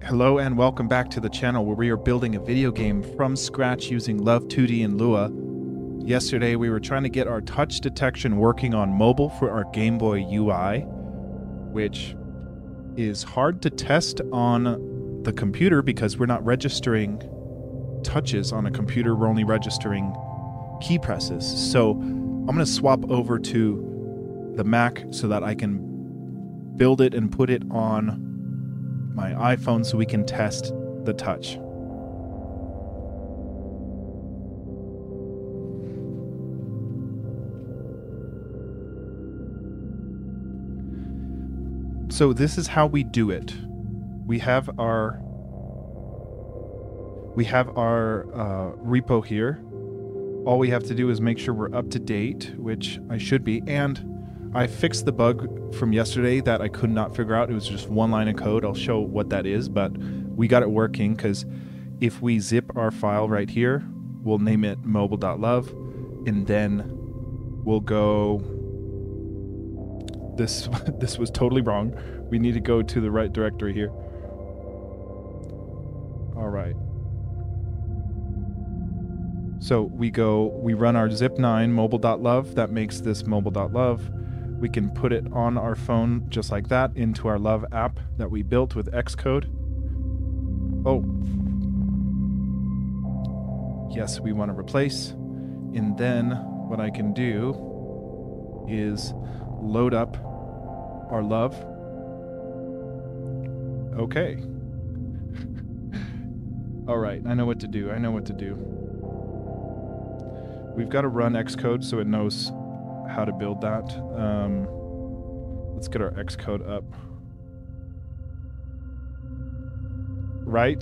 Hello and welcome back to the channel where we are building a video game from scratch using Love2d and Lua. Yesterday we were trying to get our touch detection working on mobile for our Game Boy UI, which is hard to test on the computer because we're not registering touches on a computer, we're only registering key presses. So I'm going to swap over to the Mac so that I can build it and put it on my iPhone so we can test the touch. So this is how we do it. We have our repo here. All we have to do is make sure we're up to date, which I should be, and I fixed the bug from yesterday that I could not figure out. It was just one line of code. I'll show what that is, but we got it working because if we zip our file right here, we'll name it mobile.love, and then we'll go... This was totally wrong. We need to go to the right directory here. All right. So we run our zip9 mobile.love. That makes this mobile.love. We can put it on our phone just like that into our Love app that we built with Xcode. Oh. Yes, we want to replace. And then what I can do is load up our Love. Okay. All right, I know what to do. We've got to run Xcode so it knows how to build that. Let's get our Xcode up. Right?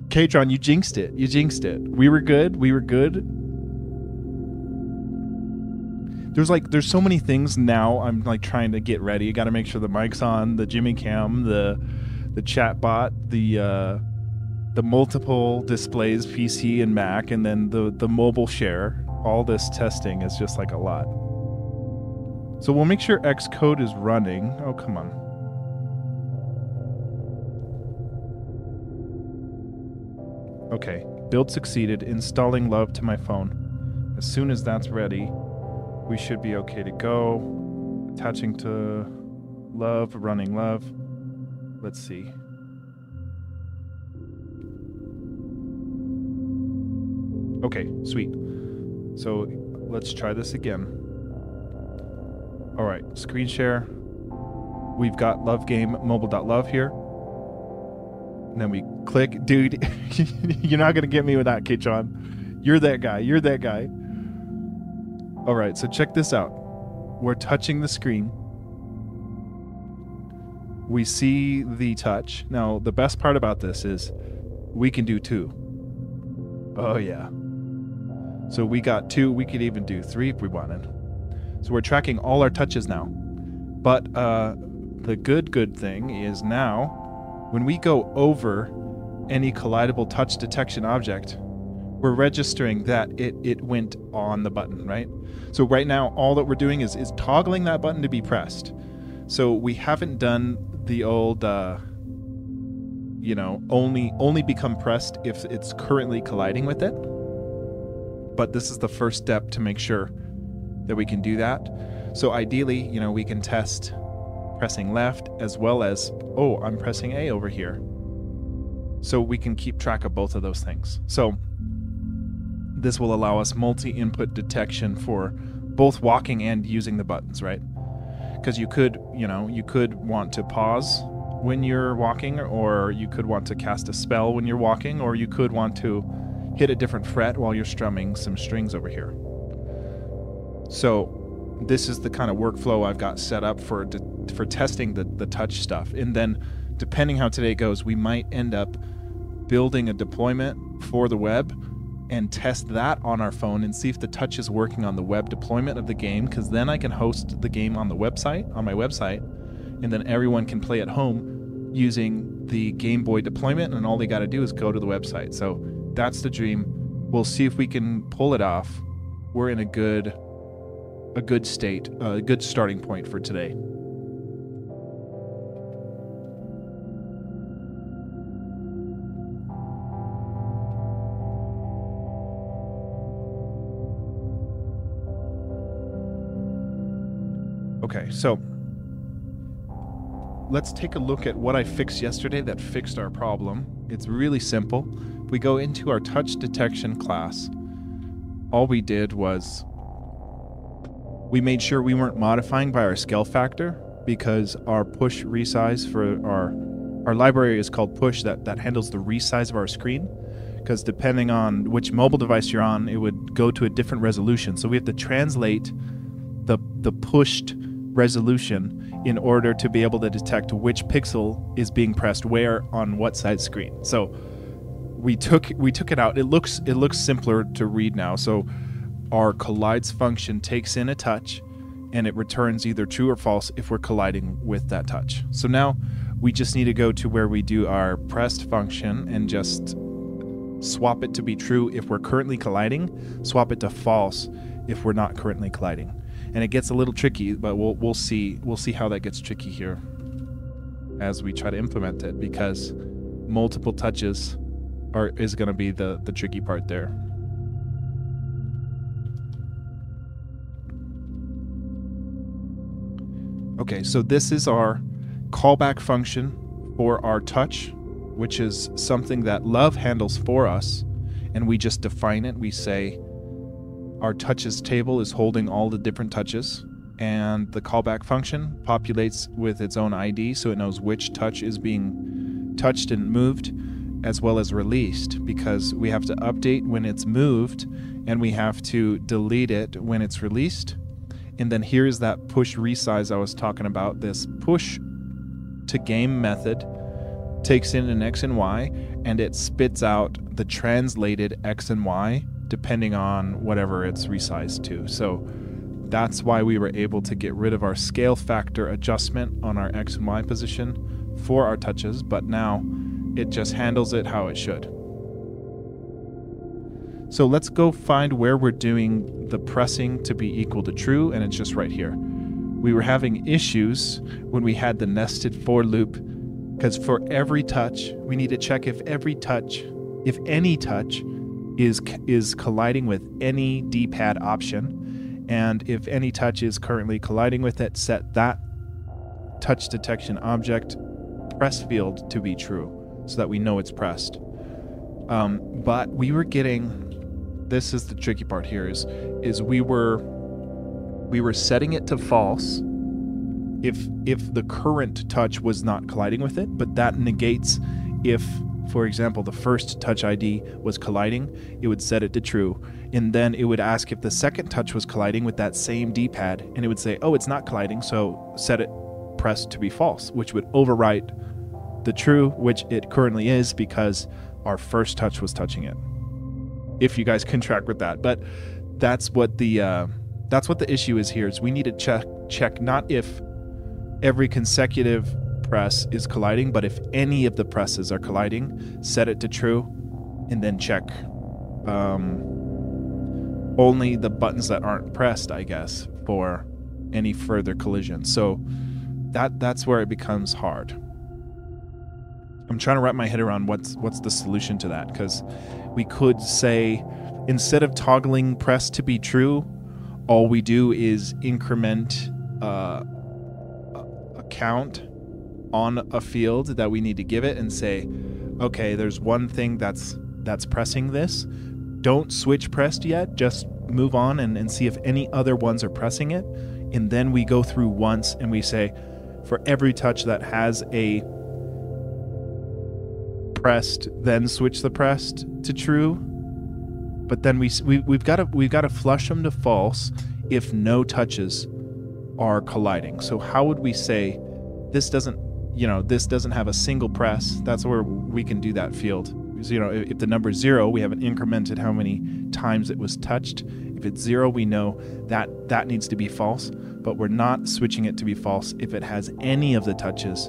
Katron, you jinxed it. We were good. There's so many things now I'm like trying to get ready. Got to make sure the mic's on, the Jimmy Cam, the chat bot, the multiple displays, PC and Mac, and then the mobile share. All this testing is just like a lot. So we'll make sure Xcode is running. Oh, come on. Okay, build succeeded. Installing Love to my phone. As soon as that's ready, we should be okay to go. Attaching to Love, running Love. Let's see. Okay, sweet. So let's try this again. All right, screen share. We've got Love game mobile.love here. And then we click. Dude, you're not going to get me with that, Kitchon. You're that guy. All right, so check this out. We're touching the screen. We see the touch. Now, the best part about this is we can do 2. Oh, yeah. So we got 2, we could even do 3 if we wanted. So we're tracking all our touches now. But the good thing is now, when we go over any collidable touch detection object, we're registering that it went on the button, right? So right now, all that we're doing is toggling that button to be pressed. So we haven't done the old, only become pressed if it's currently colliding with it. But this is the first step to make sure that we can do that. So ideally, we can test pressing left as well as, oh, I'm pressing A over here. So we can keep track of both of those things. So this will allow us multi-input detection for both walking and using the buttons, right? Because you could want to pause when you're walking, or you could want to cast a spell when you're walking, or you could want to hit a different fret while you're strumming some strings over here. So this is the kind of workflow I've got set up for testing the touch stuff. And then depending how today goes, we might end up building a deployment for the web and test that on our phone and see if the touch is working on the web deployment of the game, because then I can host the game on my website, and then everyone can play at home using the Game Boy deployment, and all they got to do is go to the website. So that's the dream. We'll see if we can pull it off. We're in a good state, a good starting point for today. Okay, so let's take a look at what I fixed yesterday that fixed our problem. It's really simple. We go into our touch detection class. All we did was we made sure we weren't modifying by our scale factor, because our push resize for our library is called push, that handles the resize of our screen, because depending on which mobile device you're on, it would go to a different resolution. So we have to translate the pushed resolution in order to be able to detect which pixel is being pressed where on what side screen. So we took it out. It looks simpler to read now. So our collides function takes in a touch and it returns either true or false if we're colliding with that touch. So now we just need to go to where we do our pressed function and just swap it to be true if we're currently colliding, swap it to false if we're not currently colliding. And it gets a little tricky, but we'll see how that gets tricky here as we try to implement it, because multiple touches is going to be the tricky part there. Okay, so this is our callback function for our touch, which is something that Love handles for us, and we just define it. We say our touches table is holding all the different touches, and the callback function populates with its own ID, so it knows which touch is being touched and moved, as well as released, because we have to update when it's moved, and we have to delete it when it's released. And then here's that push resize I was talking about. This push to game method takes in an X and Y, and it spits out the translated X and Y depending on whatever it's resized to. So that's why we were able to get rid of our scale factor adjustment on our X and Y position for our touches, but now it just handles it how it should. So let's go find where we're doing the pressing to be equal to true, and it's just right here. We were having issues when we had the nested for loop, because for every touch, we need to check if any touch is colliding with any dpad option, and if any touch is currently colliding with it, set that touch detection object press field to be true, so that we know it's pressed. But we were getting, this is the tricky part here, is we were setting it to false if the current touch was not colliding with it, but that negates if, for example, the first touch ID was colliding, it would set it to true, and then it would ask if the second touch was colliding with that same D-pad, and it would say, oh, it's not colliding, so set it pressed to be false, which would overwrite the true, which it currently is because our first touch was touching it. If you guys can track with that, but that's what the issue is here. Is we need to check not if every consecutive press is colliding, but if any of the presses are colliding, set it to true, and then check only the buttons that aren't pressed, I guess, for any further collision. So that's where it becomes hard. I'm trying to wrap my head around what's the solution to that, because we could say, instead of toggling press to be true, all we do is increment a count on a field that we need to give it and say, okay, there's one thing that's pressing this. Don't switch pressed yet, just move on and see if any other ones are pressing it. And then we go through once and we say, for every touch that has a pressed, then switch the pressed to true. But then we've got to flush them to false if no touches are colliding. So how would we say this doesn't have a single press? That's where we can do that field. So, if the number is 0, we haven't incremented how many times it was touched. If it's 0, we know that needs to be false, but we're not switching it to be false if it has any of the touches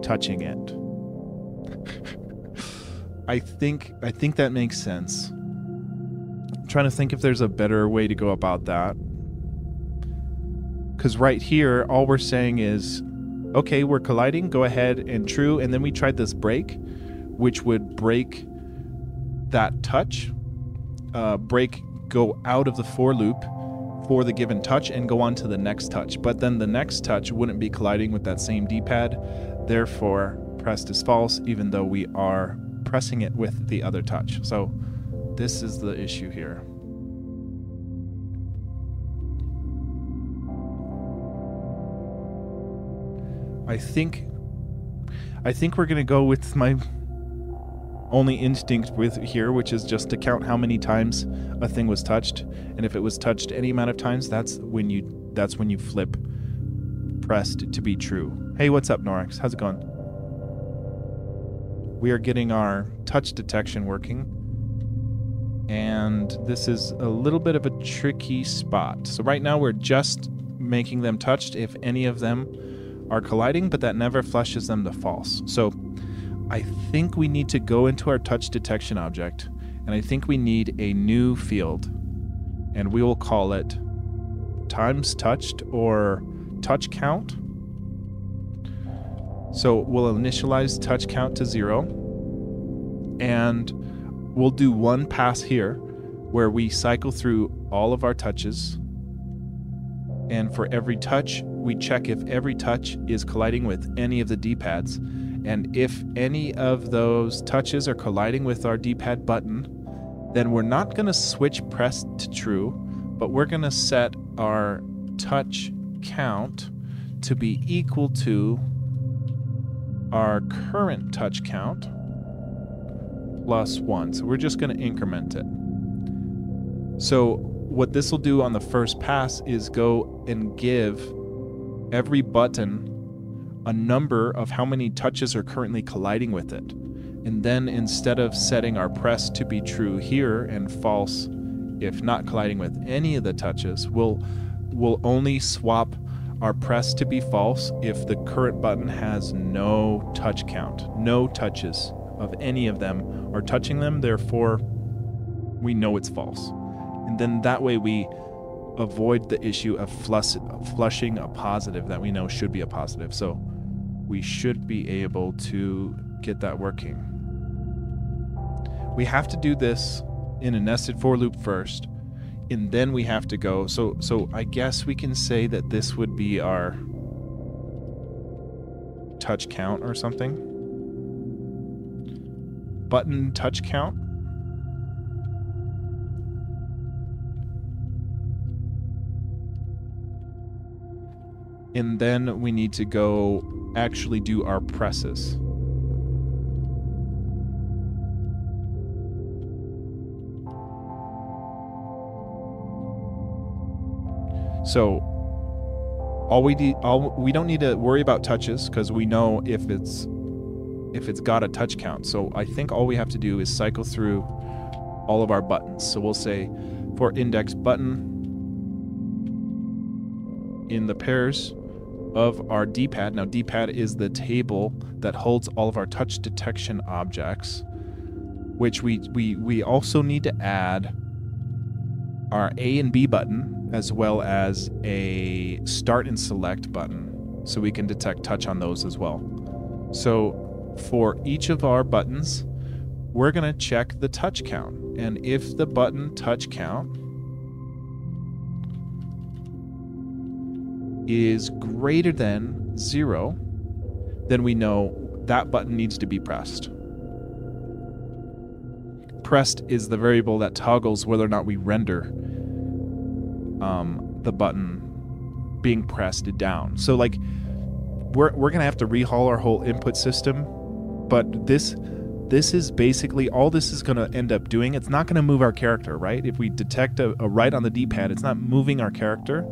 touching it. I think that makes sense. I'm trying to think if there's a better way to go about that. Because right here, all we're saying is, okay, we're colliding, go ahead and true, and then we tried this break, which would break that touch, go out of the for loop, for the given touch and go on to the next touch. But then the next touch wouldn't be colliding with that same dpad. Therefore, pressed is false, even though we are pressing it with the other touch. So this is the issue here. I think we're going to go with my only instinct with here, which is just to count how many times a thing was touched, and if it was touched any amount of times, that's when you flip pressed to be true. Hey, what's up, Norix? How's it going? We are getting our touch detection working, and this is a little bit of a tricky spot. So right now we're just making them touched if any of them are colliding, but that never flushes them to false. So I think we need to go into our touch detection object, and I think we need a new field, and we will call it times touched or touch count. So we'll initialize touch count to 0, and we'll do one pass here where we cycle through all of our touches, and for every touch we check if every touch is colliding with any of the D-pads, and if any of those touches are colliding with our D-pad button, then we're not going to switch pressed to true, but we're going to set our touch count to be equal to our current touch count plus 1. So we're just going to increment it. So what this will do on the first pass is go and give every button a number of how many touches are currently colliding with it. And then instead of setting our press to be true here and false if not colliding with any of the touches, we'll only swap our press to be false if the current button has no touch count, no touches of any of them are touching them, therefore we know it's false. And then that way we avoid the issue of flushing a positive that we know should be a positive. So we should be able to get that working. We have to do this in a nested for loop first, and then we have to go. So I guess we can say that this would be our touch count or something. Button touch count. And then we need to go actually do our presses. So we don't need to worry about touches because we know if it's got a touch count. So I think all we have to do is cycle through all of our buttons. So we'll say for index button in the pairs of our dpad. Now dpad is the table that holds all of our touch detection objects, which we also need to add our A and B button as well as a start and select button so we can detect touch on those as well. So for each of our buttons, we're going to check the touch count, and if the button touch count is greater than 0, then we know that button needs to be pressed. Pressed is the variable that toggles whether or not we render the button being pressed down. So like we're gonna have to rehaul our whole input system, but this is basically all this is gonna end up doing. It's not gonna move our character, right? If we detect a right on the D-pad, it's not moving our character,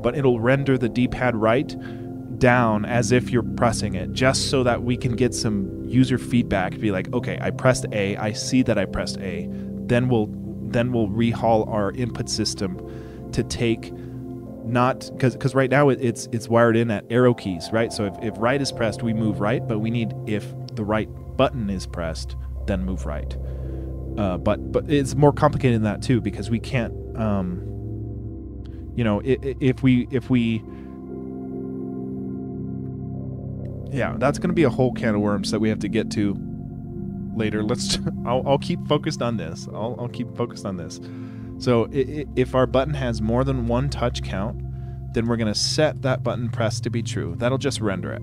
but it'll render the D-pad right down as if you're pressing it, just so that we can get some user feedback to be like, okay, I pressed A, I see that I pressed A. Then we'll rehaul our input system to take not because right now it's wired in at arrow keys, right? So if right is pressed, we move right, but we need if the right button is pressed, then move right. But it's more complicated than that too, because we can't if we yeah, that's going to be a whole can of worms that we have to get to later. I'll keep focused on this. I'll keep focused on this. So if our button has more than one touch count, then we're going to set that button press to be true. That'll just render it.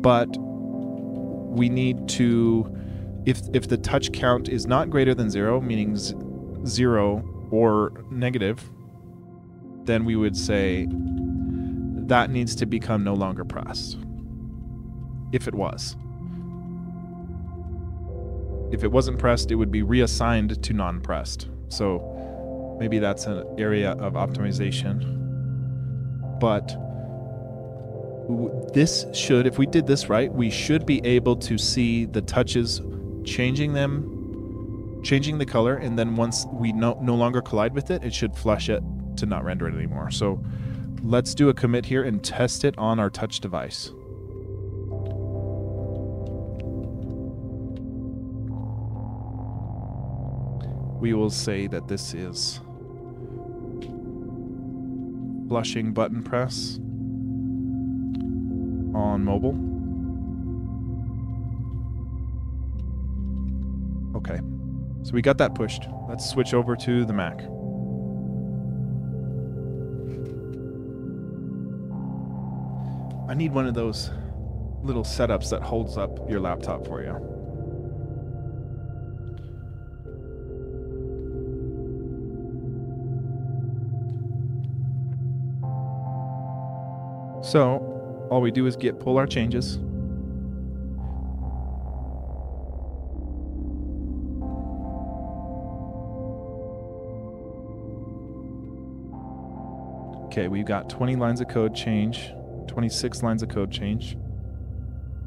But we need to, if the touch count is not greater than 0, meaning 0 or negative, then we would say that needs to become no longer pressed. If it was. If it wasn't pressed, it would be reassigned to non-pressed. So maybe that's an area of optimization. But this should, if we did this right, we should be able to see the touches changing the color, and then once we no longer collide with it, it should flush it to not render it anymore. So let's do a commit here and test it on our touch device. We will say that this is flushing button press on mobile. Okay, so we got that pushed. Let's switch over to the Mac. I need one of those little setups that holds up your laptop for you. So all we do is pull our changes. Okay, we've got 20 lines of code change, 26 lines of code change.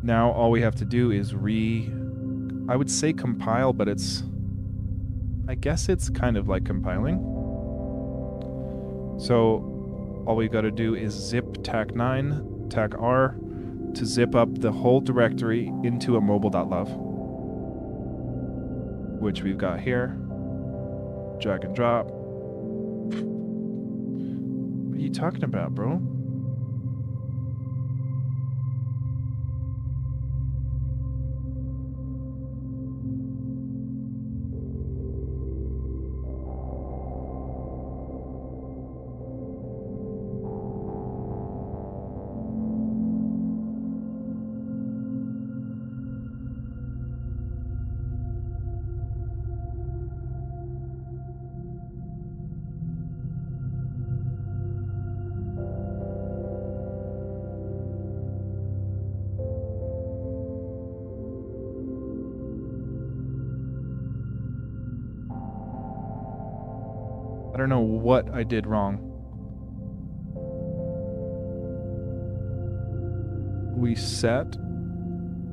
Now all we have to do is I would say compile, but I guess it's kind of like compiling. So all we've got to do is zip tac9, tac R to zip up the whole directory into a mobile.love, which we've got here. Drag and drop. What are you talking about, bro? I don't know what I did wrong. We set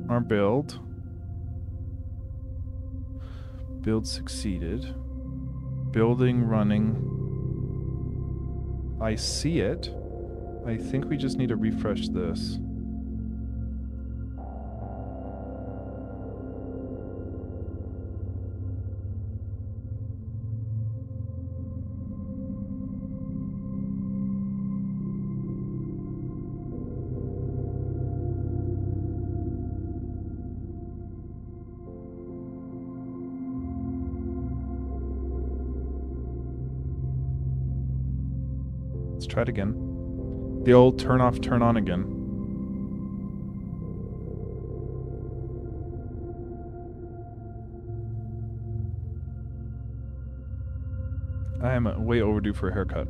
our build. Build succeeded. Building running. I see it. I think we just need to refresh this. Let's try it again. The old turn off, turn on again. I am way overdue for a haircut.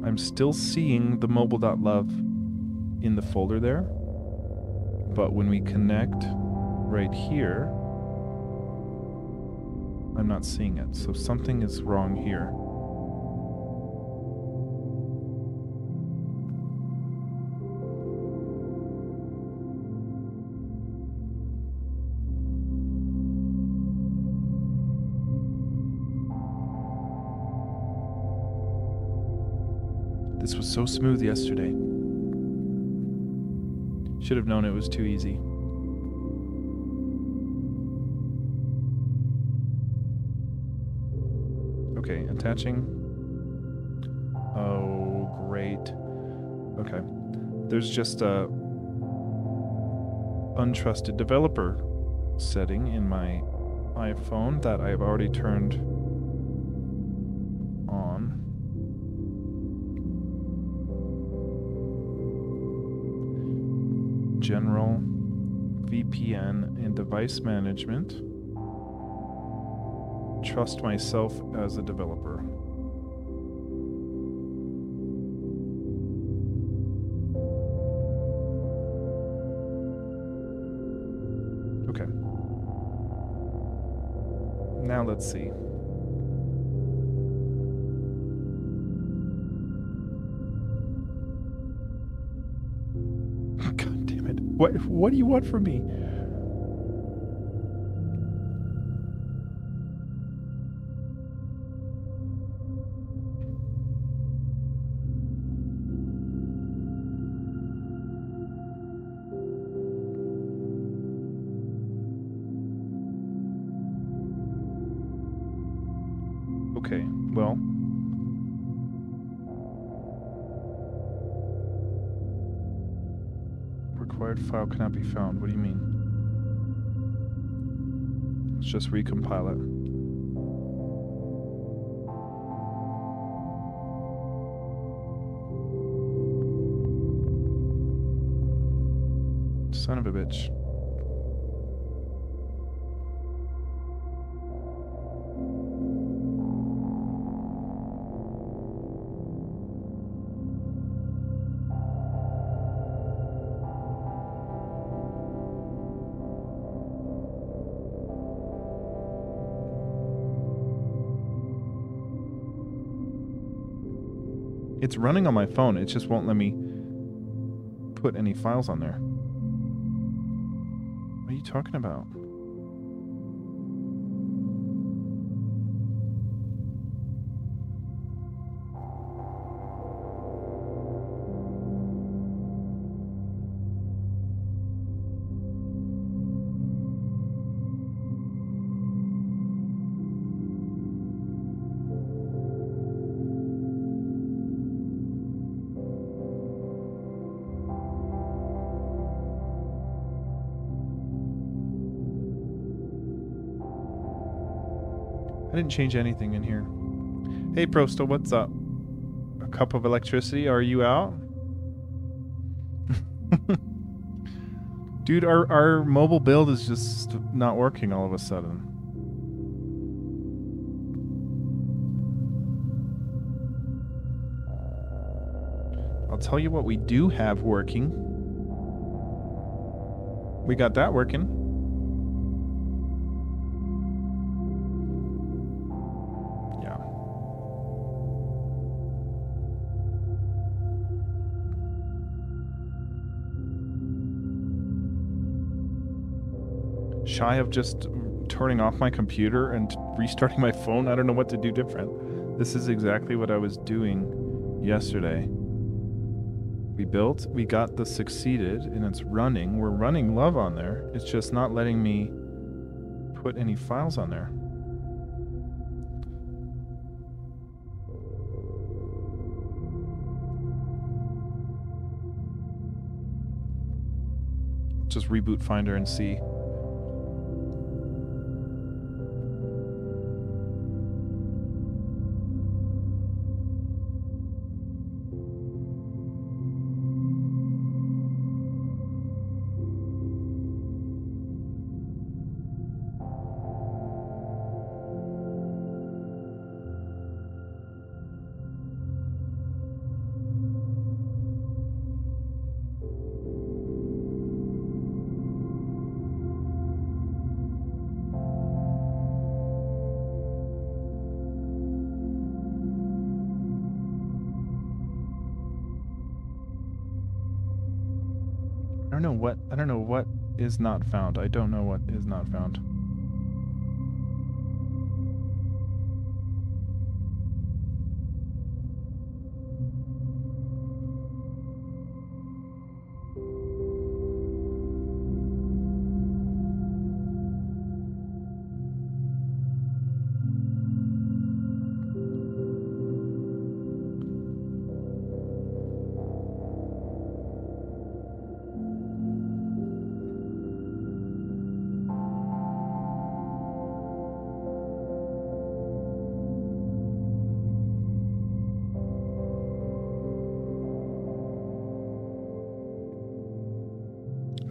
I'm still seeing the mobile.love in the folder there, but when we connect right here, I'm not seeing it. So something is wrong here. This was so smooth yesterday. Should have known it was too easy. Okay, attaching. Oh, great. Okay. There's just a untrusted developer setting in my iPhone that I've already turned on. General, VPN, and device management. Trust myself as a developer. Okay. Now let's see. God damn it. What do you want from me? Okay, well. Required file cannot be found. What do you mean? Let's just recompile it. Son of a bitch. It's running on my phone. It just won't let me put any files on there. What are you talking about? I didn't change anything in here. Hey, Prosto, what's up? A cup of electricity? Are you out? Dude, our mobile build is just not working all of a sudden. I'll tell you what we do have working. We got that working. Shy of just turning off my computer and restarting my phone. I don't know what to do different. This is exactly what I was doing yesterday. We built, we got the succeeded, and it's running. We're running Love on there. It's just not letting me put any files on there. Just reboot Finder and see. I don't know what is not found. I don't know what is not found.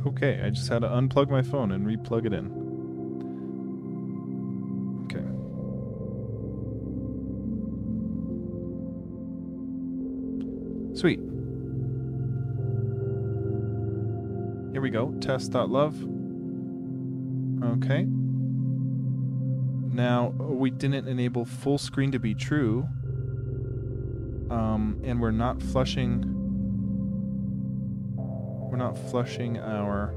Okay, I just had to unplug my phone and replug it in. Okay. Sweet. Here we go. Test.love. Okay. Now, we didn't enable full screen to be true. And we're not flushing our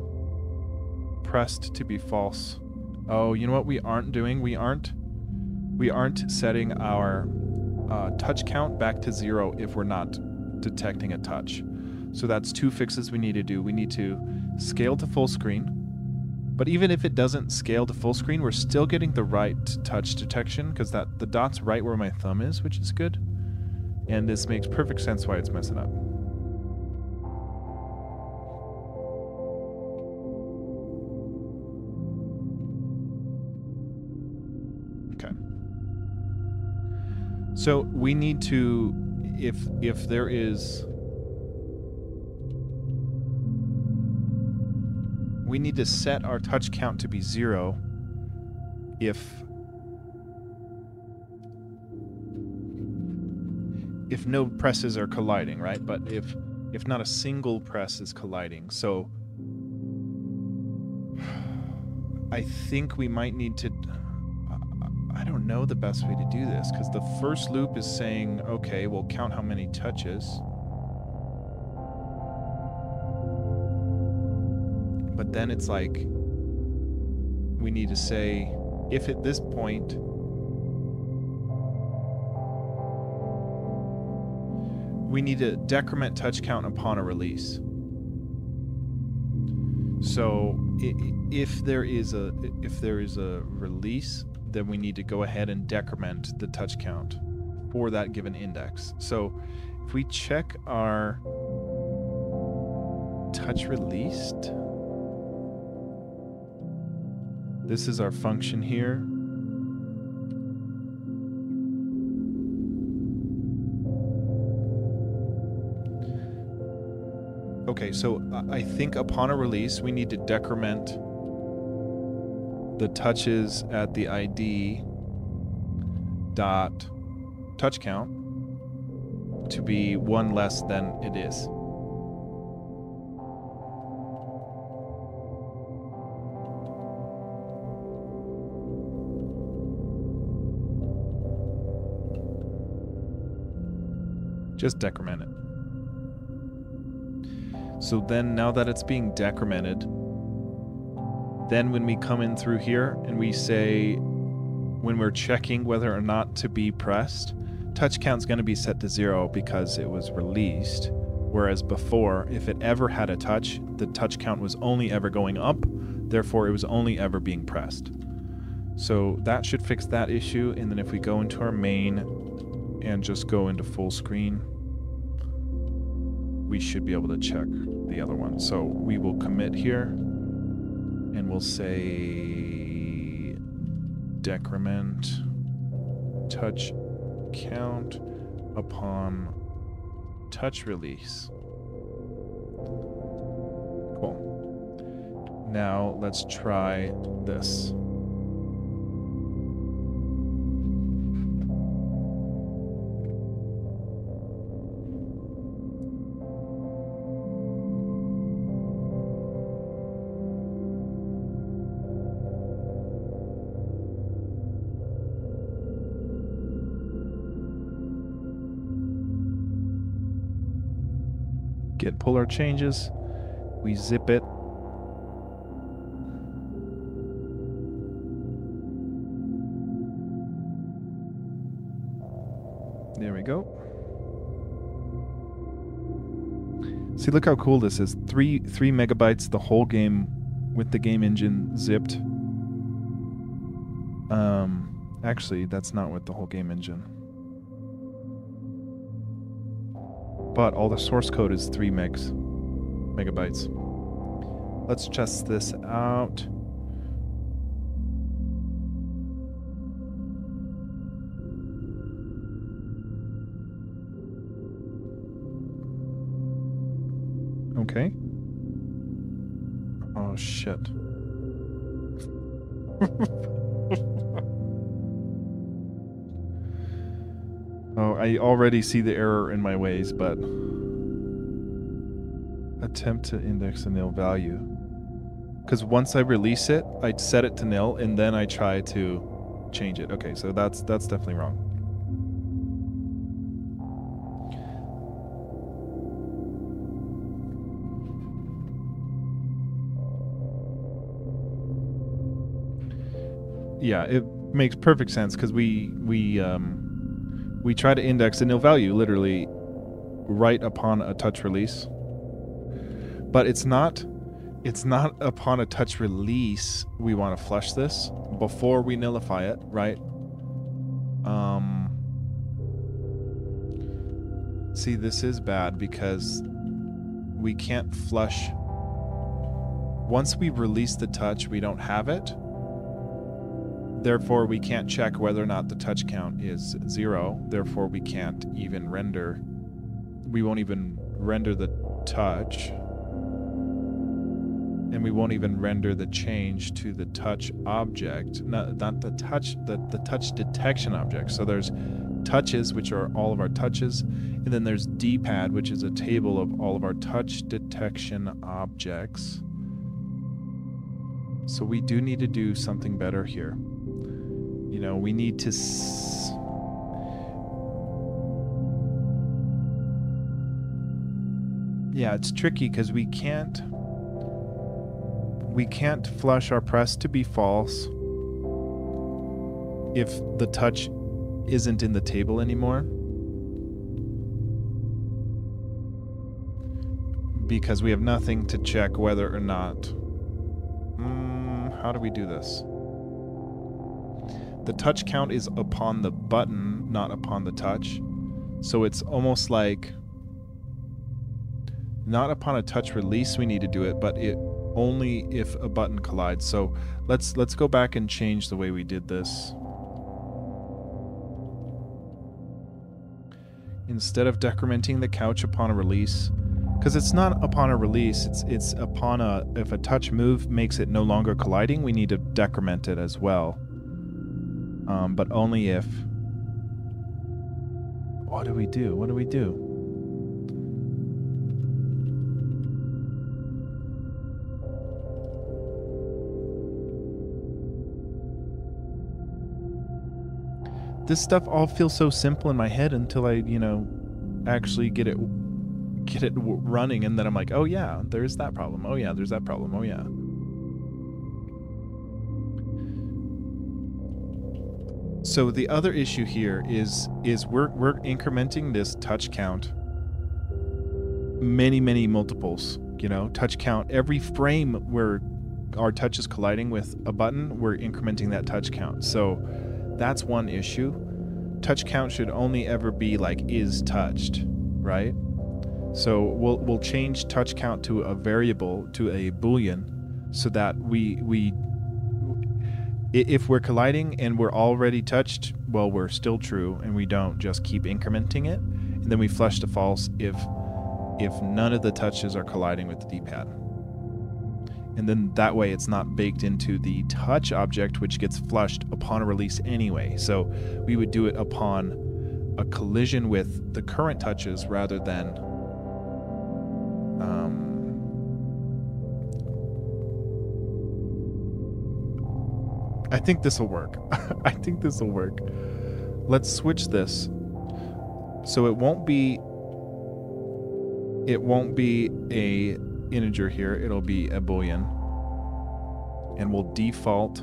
pressed to be false. Oh, you know what we aren't doing? We aren't setting our touch count back to 0 if we're not detecting a touch. So that's 2 fixes we need to do. We need to scale to full screen. But even if it doesn't scale to full screen, we're still getting the right touch detection because the dot's right where my thumb is, which is good. And this makes perfect sense why it's messing up. Okay. So we need to, if there is, we need to set our touch count to be 0 if no presses are colliding, right? But if not a single press is colliding. So I think we might need to, I don't know the best way to do this because the first loop is saying, okay, we'll count how many touches. But then it's like, we need to say, if at this point, we need to decrement touch count upon a release. So if there is a release, then we need to go ahead and decrement the touch count for that given index. So if we check our touch released, this is our function here. Okay, so I think upon a release, we need to decrement the touches at the ID dot touch count to be 1 less than it is. Just decrement it. So then now that it's being decremented, then when we come in through here and we say, when we're checking whether or not to be pressed, touch count's going to be set to 0 because it was released. Whereas before, if it ever had a touch, the touch count was only ever going up, therefore it was only ever being pressed. So that should fix that issue. And then if we go into our main and just go into full screen, we should be able to check the other one. So we will commit here and we'll say decrement touch count upon touch release. Cool. Now let's try this. Get polar changes, we zip it. There we go. See, look how cool this is. 3 megabytes, the whole game with the game engine zipped. Actually, that's not with the whole game engine. But all the source code is 3 megabytes. Let's test this out. Okay. Oh, shit. Oh, I already see the error in my ways, but... Attempt to index a nil value. Because once I release it, I set it to nil, and then I try to change it. Okay, so that's definitely wrong. Yeah, it makes perfect sense because we try to index a nil value literally right upon a touch release, but it's not upon a touch release. We want to flush this before we nullify it, right? See, this is bad because we can't flush. Once we release the touch, we don't have it. Therefore, we can't check whether or not the touch count is 0. Therefore, we can't even render. We won't even render the touch. And we won't even render the change to the touch object. Not the touch, the touch detection object. So there's touches, which are all of our touches. And then there's dpad, which is a table of all of our touch detection objects. So we do need to do something better here. You know, we need to... Yeah, it's tricky because we can't flush our press to be false if the touch isn't in the table anymore. Because we have nothing to check whether or not... how do we do this? The touch count is upon the button, not upon the touch. So it's almost like not upon a touch release we need to do it, but it only if a button collides. So let's go back and change the way we did this. Instead of decrementing the couch upon a release, because it's not upon a release, it's upon a, if a touch move makes it no longer colliding, we need to decrement it as well. But only if... What do we do? What do we do? This stuff all feels so simple in my head until I, you know, actually get it running, and then I'm like, oh yeah, there's that problem. Oh yeah, there's that problem. Oh yeah. So the other issue here is we're incrementing this touch count many multiples, you know, touch count every frame where our touch is colliding with a button, we're incrementing that touch count. So that's one issue. Touch count should only ever be like is touched, right? So we'll change touch count to a variable, to a boolean, so that we if we're colliding and we're already touched, well, we're still true, and we don't just keep incrementing it. And then we flush to false if none of the touches are colliding with the D-pad. And then that way it's not baked into the touch object, which gets flushed upon a release anyway. So we would do it upon a collision with the current touches rather than I think this will work. I think this will work. Let's switch this. So it won't be a integer here. It'll be a boolean. And we'll default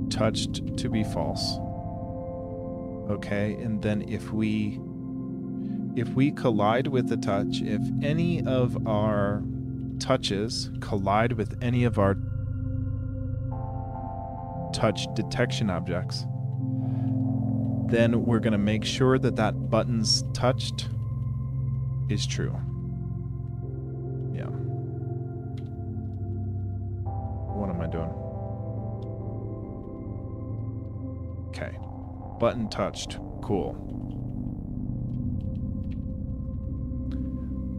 touched to be false. Okay, and then if we collide with the touch, if any of our touches collide with any of our touch detection objects, then we're going to make sure that that button's touched is true. Yeah. What am I doing? Okay. Button touched. Cool.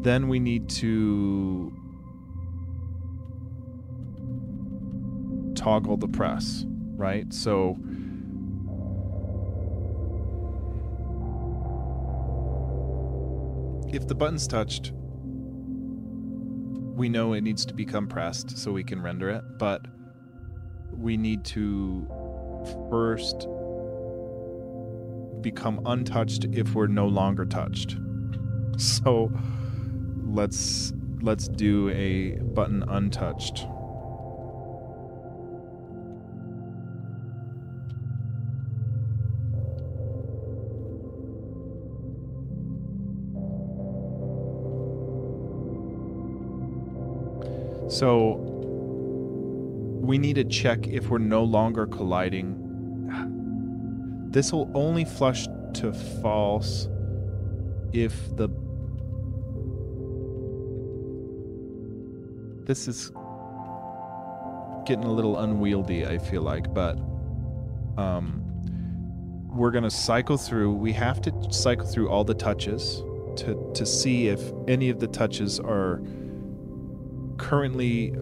Then we need to toggle the press, right? So if the button's touched, we know it needs to become pressed so we can render it, but we need to first become untouched if we're no longer touched. So let's do a button untouched. So we need to check if we're no longer colliding. This will only flush to false if the... This is getting a little unwieldy, I feel like, but we're going to cycle through. We have to cycle through all the touches to see if any of the touches are currently...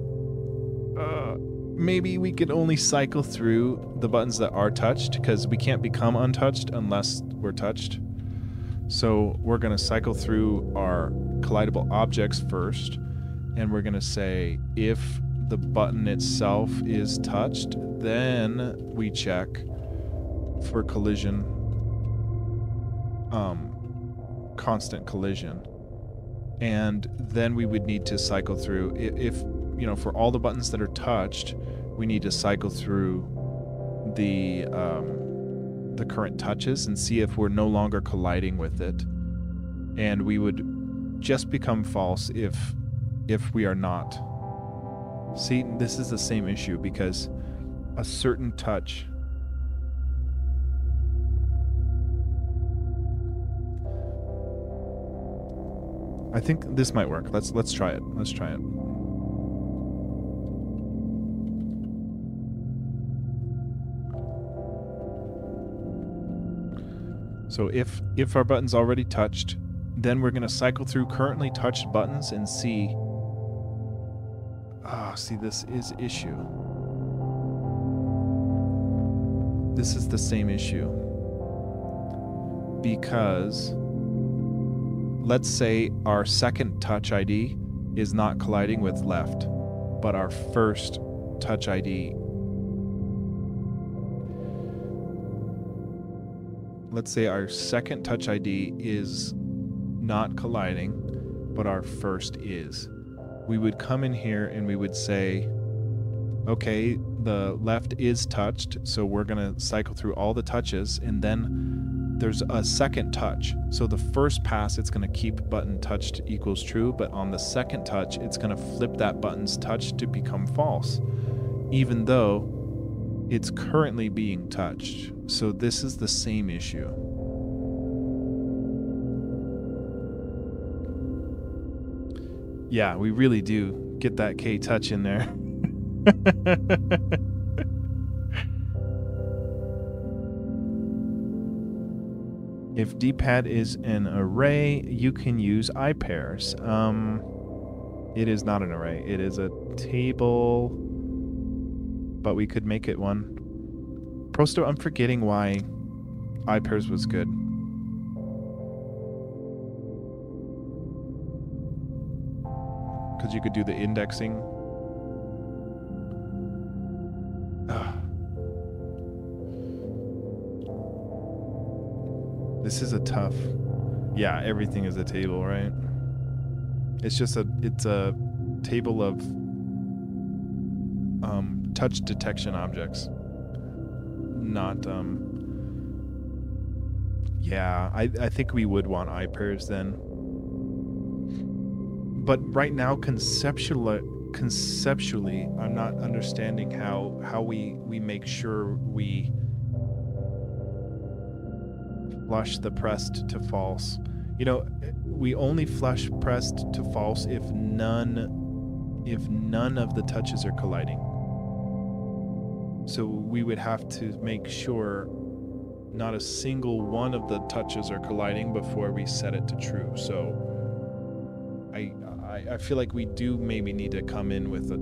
maybe we could only cycle through the buttons that are touched, because we can't become untouched unless we're touched. So we're going to cycle through our collidable objects first, and we're going to say if the button itself is touched, then we check for collision, constant collision. And then we would need to cycle through, if you know, for all the buttons that are touched, we need to cycle through the current touches and see if we're no longer colliding with it. And we would just become false if we are not. See, this is the same issue, because a certain touch... I think this might work. Let's try it. Let's try it. So if our button's already touched, then we're going to cycle through currently touched buttons and see... see, this is issue. This is the same issue. Because let's say our second touch ID is not colliding with left, but our first touch ID... Let's say our second touch ID is not colliding, but our first is. We would come in here and we would say, okay, the left is touched, so we're going to cycle through all the touches, and then there's a second touch. So the first pass, it's going to keep button touched equals true, but on the second touch, it's going to flip that button's touch to become false, even though it's currently being touched. So this is the same issue. Yeah, we really do get that K touch in there. If dpad is an array, you can use iPairs. It is not an array. It is a table, but we could make it one. Prosto, I'm forgetting why iPairs was good. Because you could do the indexing. This is a tough... Yeah, everything is a table, right? It's just it's a table of touch detection objects. Not yeah, I think we would want iPairs then. But right now, conceptually, I'm not understanding how we make sure we flush the pressed to false. You know, we only flush pressed to false if none of the touches are colliding. So we would have to make sure not a single one of the touches are colliding before we set it to true. So I feel like we do maybe need to come in with a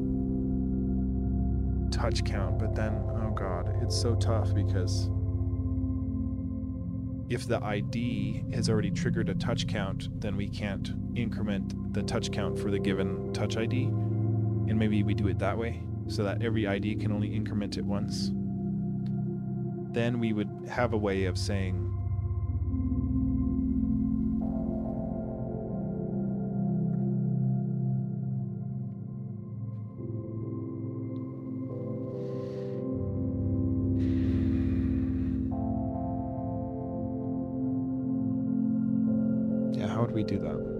touch count, but then, oh god, it's so tough because if the ID has already triggered a touch count, then we can't increment the touch count for the given touch ID. And maybe we do it that way, so that every ID can only increment it once. Then we would have a way of saying, yeah, how would we do that?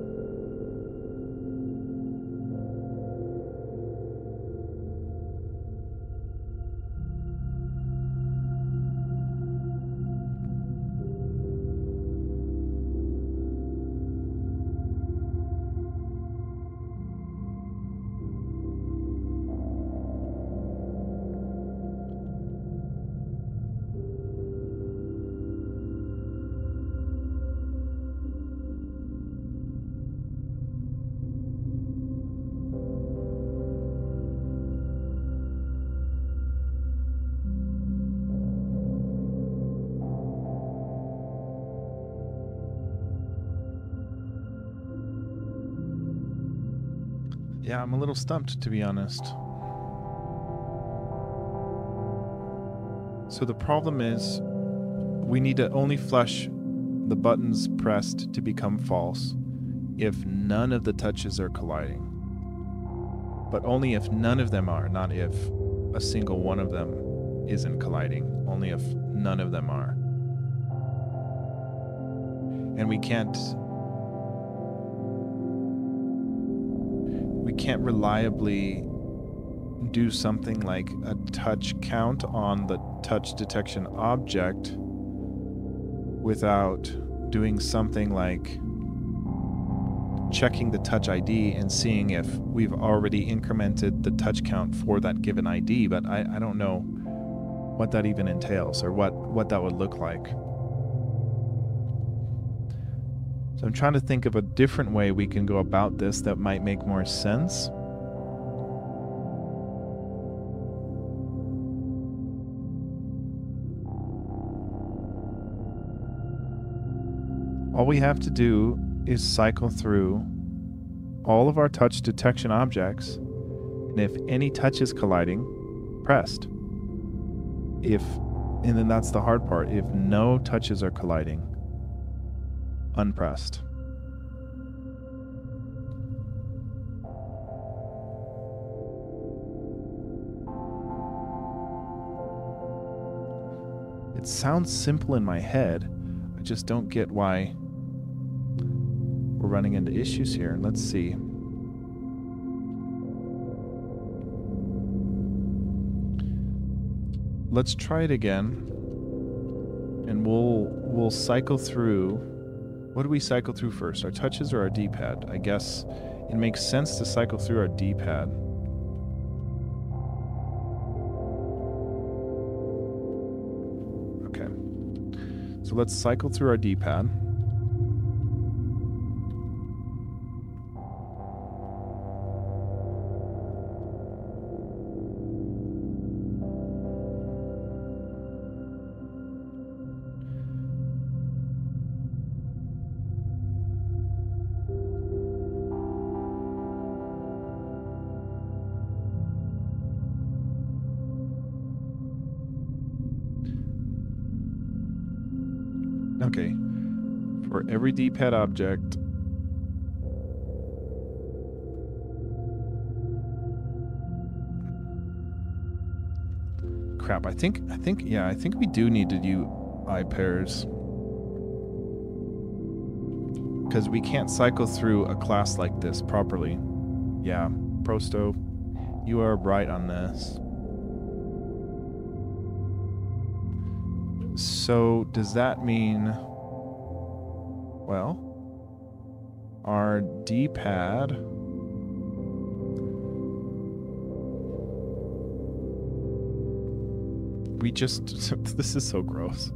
Yeah, I'm a little stumped, to be honest. So the problem is we need to only flush the buttons pressed to become false if none of the touches are colliding. But only if none of them are, not if a single one of them isn't colliding, only if none of them are. And we can't reliably do something like a touch count on the touch detection object without doing something like checking the touch ID and seeing if we've already incremented the touch count for that given ID, but I don't know what that even entails or what that would look like. So I'm trying to think of a different way we can go about this that might make more sense. All we have to do is cycle through all of our touch detection objects, and if any touch is colliding, pressed. And then that's the hard part, if no touches are colliding, unpressed. It sounds simple in my head. I just don't get why we're running into issues here. Let's see. Let's try it again. And we'll cycle through. What do we cycle through first? Our touches or our D-pad? I guess it makes sense to cycle through our D-pad. Okay. So let's cycle through our D-pad. Okay, for every D-pad object, crap, I think we do need to do eye pairs, because we can't cycle through a class like this properly. Yeah, Prosto, you are right on this. So does that mean, well, our D-pad we just this is so gross.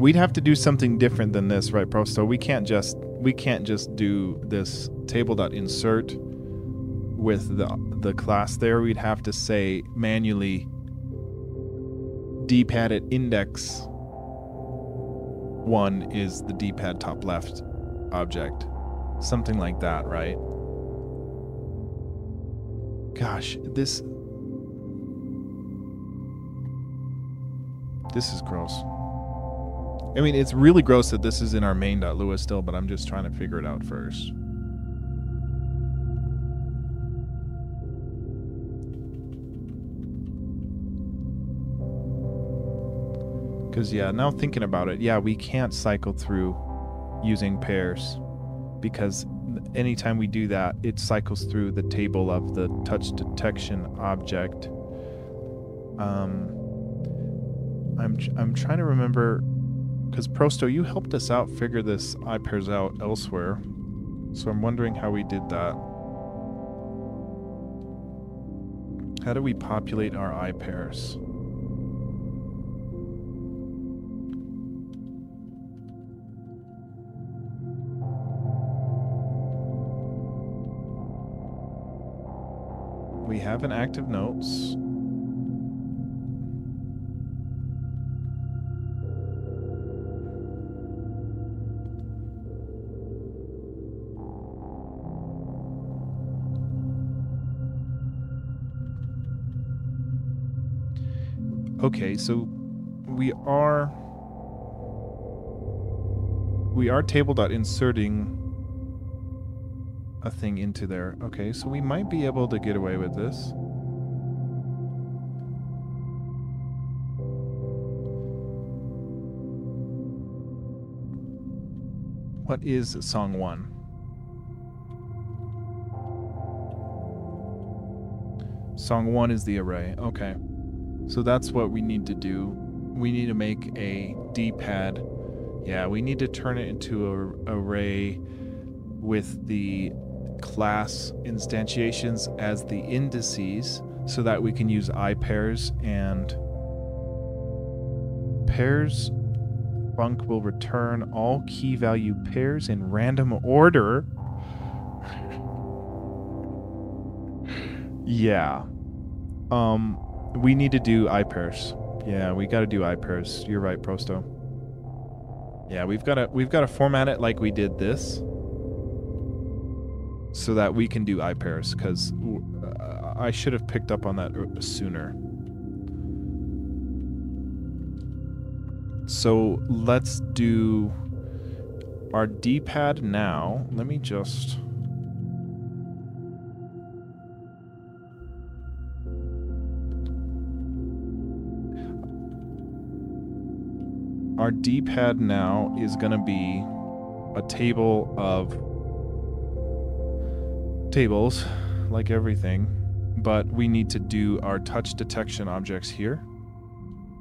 we'd have to do something different than this, right, Prosto? We can't just do this table.insert with the class there. We'd have to say manually dpad at index 1 is the dpad top left object. Something like that, right? Gosh, this is gross. I mean, it's really gross that this is in our main.lua still, but I'm just trying to figure it out first. Because, yeah, now thinking about it, yeah, we can't cycle through using pairs, because anytime we do that, it cycles through the table of the touch detection object. I'm trying to remember, because Prosto, you helped us out figure this iPairs out elsewhere, so I'm wondering how we did that. How do we populate our iPairs? We have an active notes. Okay, so we are table.inserting a thing into there. Okay, so we might be able to get away with this. What is song 1? Song 1 is the array. Okay. So that's what we need to do. We need to make a dpad. Yeah, we need to turn it into an array with the class instantiations as the indices so that we can use iPairs, and pairs func will return all key value pairs in random order. Yeah. We need to do iPairs. Yeah, we got to do iPairs. You're right, Prosto. Yeah, we've got to format it like we did this, so that we can do iPairs, because I should have picked up on that sooner. So let's do our dpad now. Let me just... Our dpad now is going to be a table of tables, like everything, but we need to do our touch detection objects here.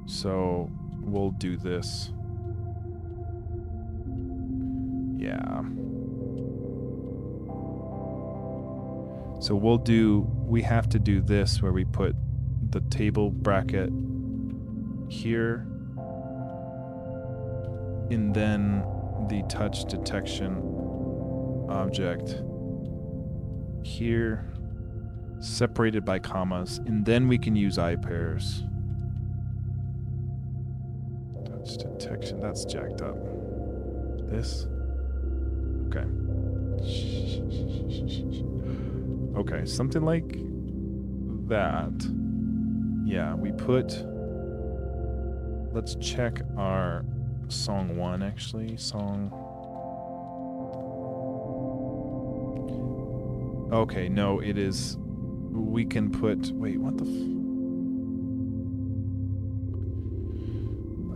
So we'll do this. Yeah. So we have to do this where we put the table bracket here, and then the touch detection object here, separated by commas, and then we can use iPairs. Touch detection, that's jacked up. This? Okay. Okay, something like that. Yeah, we put... Let's check our song 1, actually. Okay, no, it is... We can put... Wait, what the...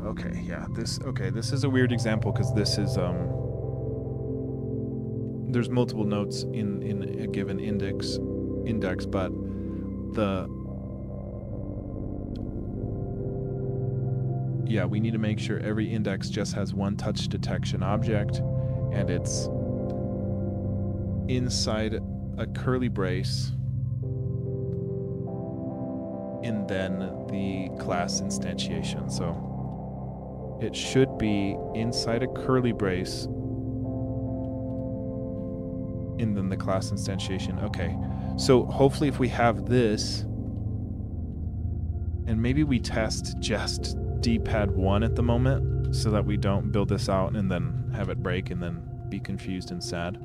Okay, yeah, this... Okay, this is a weird example, because this is, there's multiple notes in a given index, but the... Yeah, we need to make sure every index just has one touch detection object, and it's inside a curly brace, and then the class instantiation. So it should be inside a curly brace and then the class instantiation. Okay, so hopefully if we have this, and maybe we test just dpad 1 at the moment so that we don't build this out and then have it break and then be confused and sad.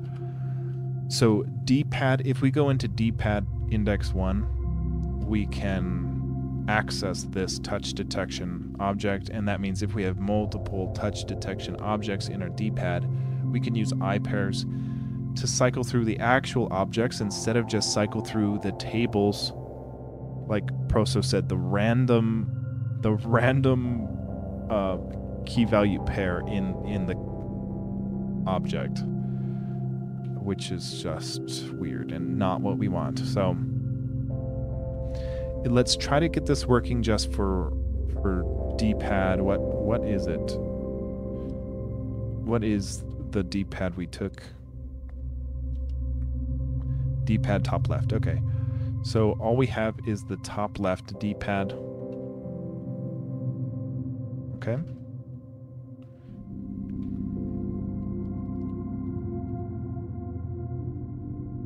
So dpad, if we go into dpad index 1, we can access this touch detection object, and that means if we have multiple touch detection objects in our dpad, we can use iPairs to cycle through the actual objects instead of just cycle through the tables, like Proso said, the random key value pair in the object, which is just weird and not what we want. So let's try to get this working just for dpad. What is it? What is the dpad we took? Dpad top left. Okay. So all we have is the top left dpad. Okay.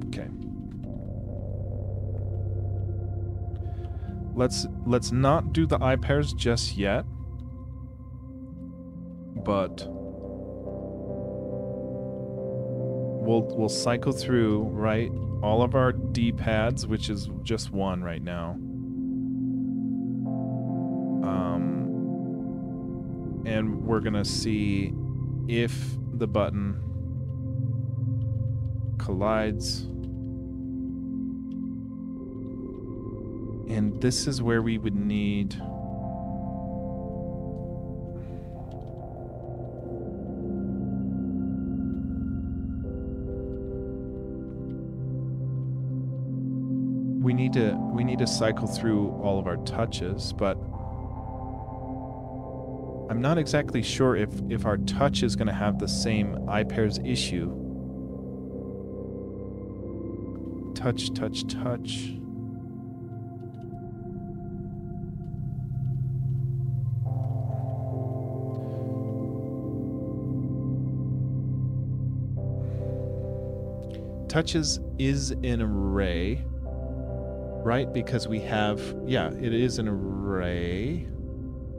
Okay. Let's not do the iPairs just yet. But we'll cycle through, right, all of our dpads, which is just one right now. And we're gonna see if the button collides. And this is where we would need we need to cycle through all of our touches, but I'm not exactly sure if our touch is going to have the same iPairs issue. Touch, touch, touch. Touches is an array, right? Because we have, yeah, it is an array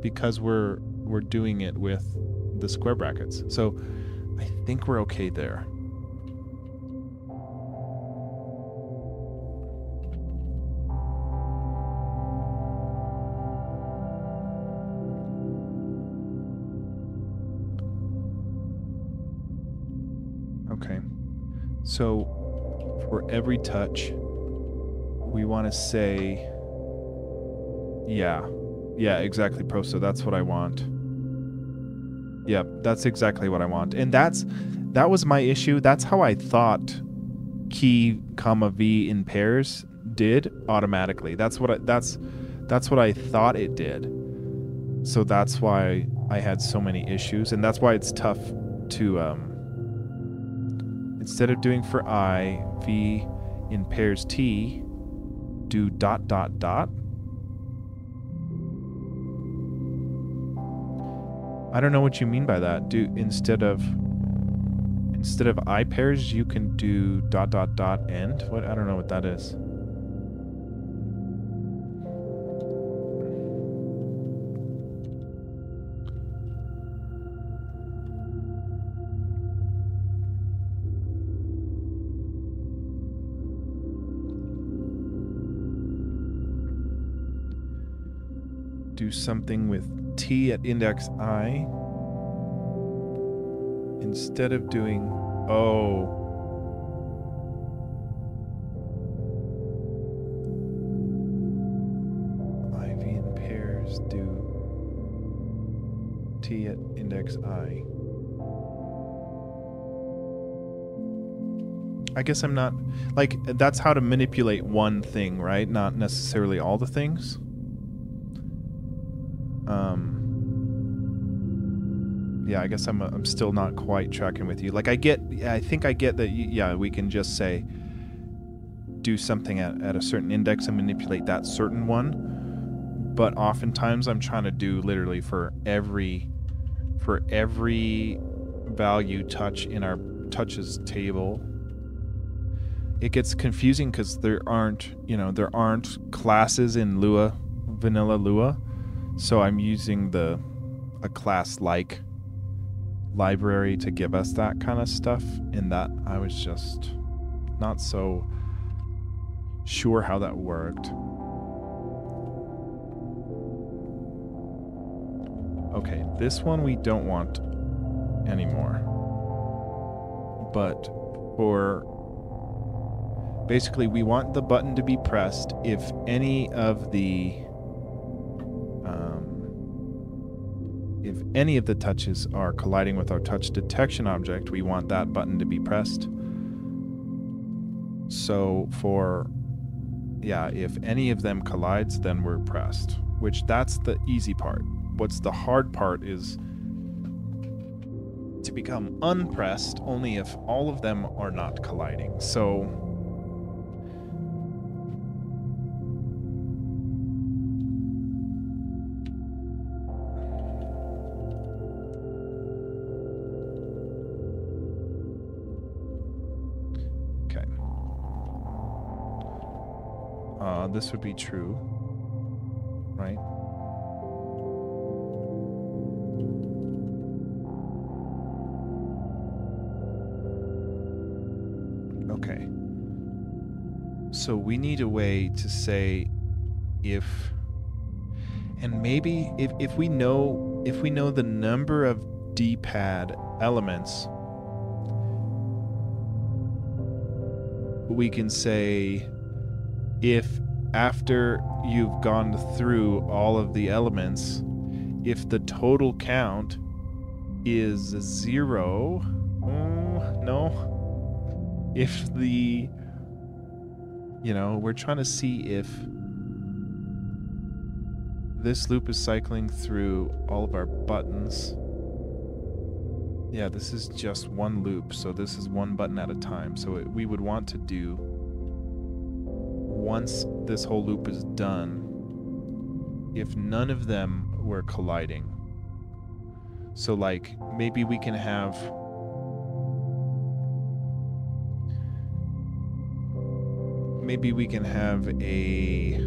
because we're doing it with the square brackets. So I think we're okay there. Okay. So for every touch, we want to say, yeah, exactly, Pro. So that's what I want. Yep, that's exactly what I want. And that was my issue. That's how I thought key, comma, V in pairs did automatically. That's what I thought it did. So that's why I had so many issues, and that's why it's tough to instead of doing for I, V in pairs T, do dot, dot, dot. I don't know what you mean by that. Do instead of I pairs, you can do dot, dot, dot, end. What? I don't know what that is. Do something with T at index I instead of doing IV in pairs, do T at index I. I guess I'm not, like, that's how to manipulate one thing, right? Not necessarily all the things. Yeah, I guess I'm still not quite tracking with you. Like, I think I get that. Yeah, we can just say do something at a certain index and manipulate that certain one. But oftentimes I'm trying to do literally for every for every value touch in our touches table. It gets confusing because there aren't classes in Lua, vanilla Lua. So I'm using a class like library to give us that kind of stuff, and that I was just not so sure how that worked. Okay, this one we don't want anymore. But basically we want the button to be pressed if any of the touches are colliding with our touch detection object. We want that button to be pressed. So if any of them collides, then we're pressed, which that's the easy part. What's the hard part is to become unpressed only if all of them are not colliding. So okay. This would be true, right? Okay. So we need a way to say if we know the number of dpad elements, we can say if after you've gone through all of the elements, if the total count is 0, if we're trying to see if this loop is cycling through all of our buttons. Yeah, this is just one loop, so this is one button at a time. So we would want to do, once this whole loop is done, if none of them were colliding. So like maybe we can have a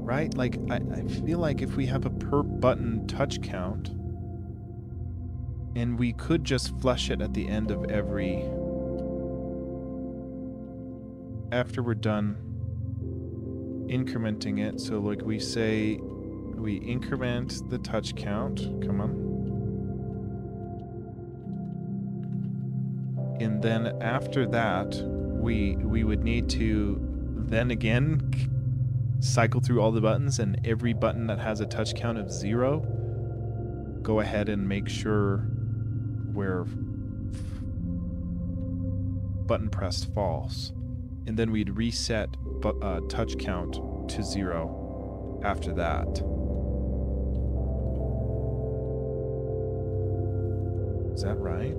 right? Like I feel like if we have a per button touch count, and we could just flush it at the end of after we're done incrementing it. So like we say we increment the touch count, come on. And then after that, we would need to then again cycle through all the buttons, and every button that has a touch count of 0, go ahead and make sure we're button pressed false. And then we'd reset touch count to 0 after that. Is that right?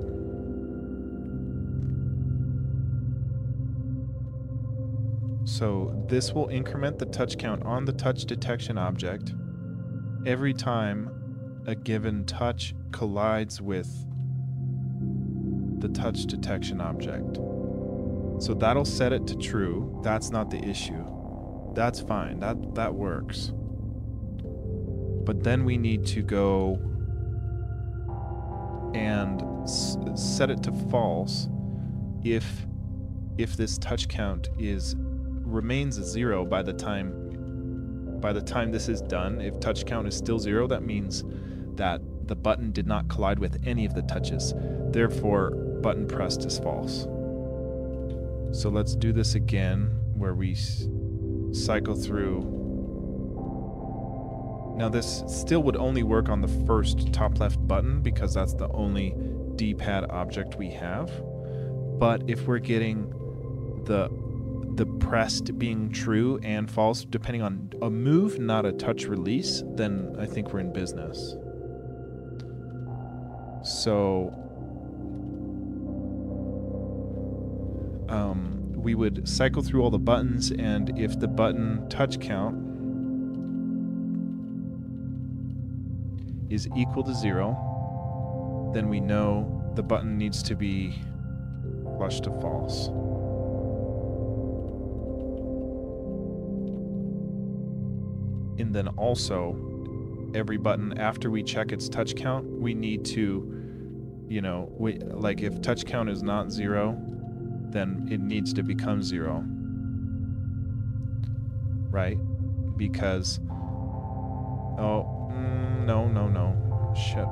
So this will increment the touch count on the touch detection object every time a given touch collides with the touch detection object. So that'll set it to true. That's not the issue. That's fine. That works. But then we need to go and set it to false if this touch count remains 0 by the time this is done. If touch count is still 0, that means that the button did not collide with any of the touches. Therefore, button pressed is false. So let's do this again, where we cycle through. Now this still would only work on the first top left button because that's the only D-pad object we have. But if we're getting the pressed being true and false depending on a move, not a touch release, then I think we're in business. So we would cycle through all the buttons, and if the button touch count is equal to 0, then we know the button needs to be flushed to false. And then also, every button after we check its touch count, we need to, you know, like if touch count is not 0, then it needs to become 0, right? Because, oh, no, shit.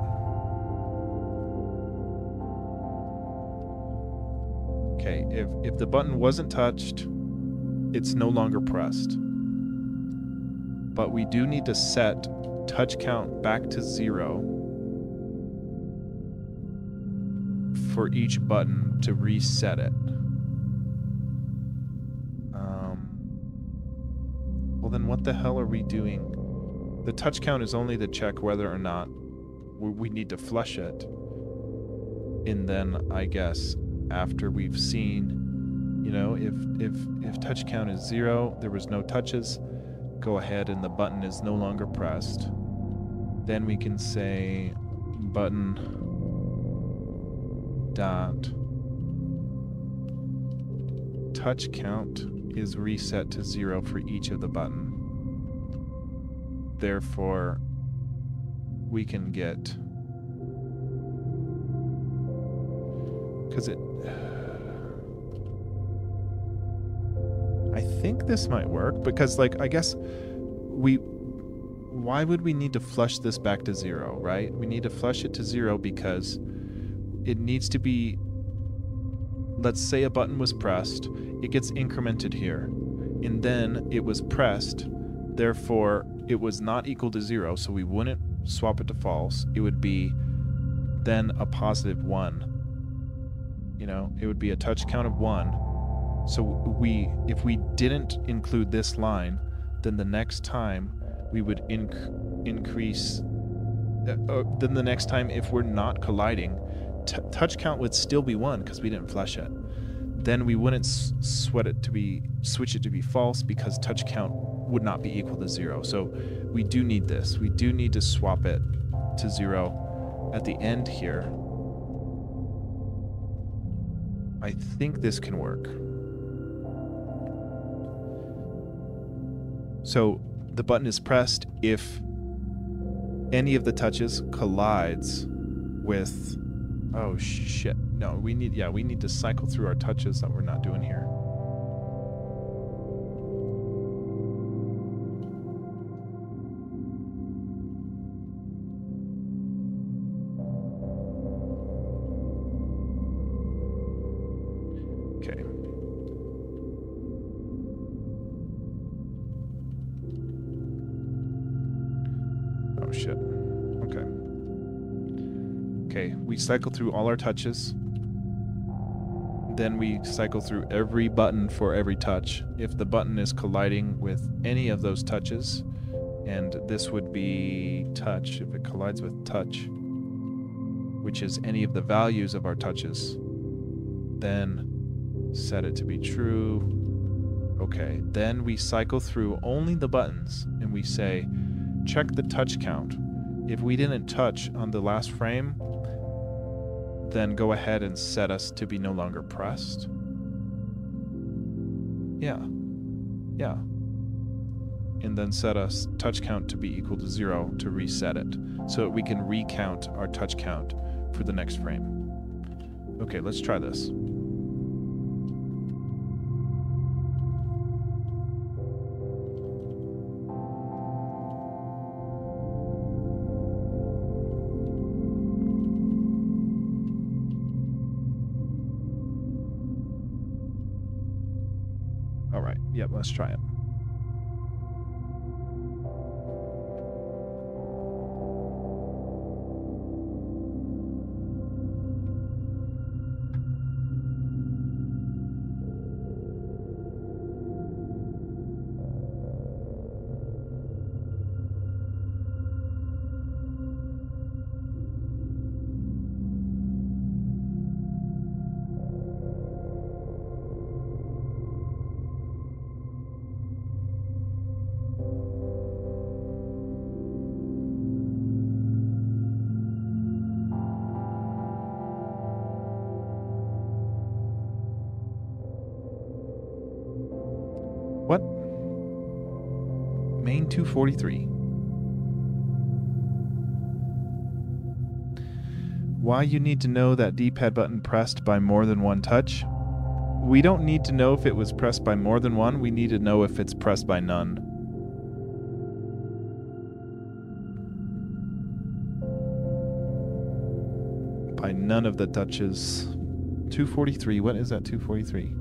Okay, if the button wasn't touched, it's no longer pressed. But we do need to set touch count back to 0 for each button to reset it. Well, then what the hell are we doing? The touch count is only to check whether or not we need to flush it. And then I guess after we've seen, you know, if touch count is 0, there was no touches, go ahead and the button is no longer pressed. Then we can say button dot touch count is reset to 0 for each of the button. Therefore, we can get, because I think this might work, because like I guess why would we need to flush this back to 0, right? We need to flush it to 0 because it needs to be, let's say a button was pressed, it gets incremented here, and then it was pressed, therefore it was not equal to 0, so we wouldn't swap it to false. It would be then a positive 1. You know, it would be a touch count of 1. So if we didn't include this line, then the next time we would increase, then the next time if we're not colliding, touch count would still be 1 because we didn't flush it. Then we wouldn't switch it to be false because touch count would not be equal to 0. So we do need this. We do need to swap it to 0 at the end here. I think this can work. So the button is pressed if any of the touches collides with, oh shit. No, we need to cycle through our touches that we're not doing here. Okay. Oh shit. Okay. Okay, we cycle through all our touches. Then we cycle through every button for every touch. If the button is colliding with any of those touches, and this would be touch, if it collides with touch, which is any of the values of our touches, then set it to be true. Okay, then we cycle through only the buttons, and we say, check the touch count. If we didn't touch on the last frame, then go ahead and set us to be no longer pressed. Yeah. And then set us touch count to be equal to 0 to reset it, so that we can recount our touch count for the next frame. Okay, let's try this. All right, yep, let's try it. Main 243. Why you need to know that D-pad button pressed by more than one touch? We don't need to know if it was pressed by more than one. We need to know if it's pressed by none. By none of the touches. 243. What is that 243?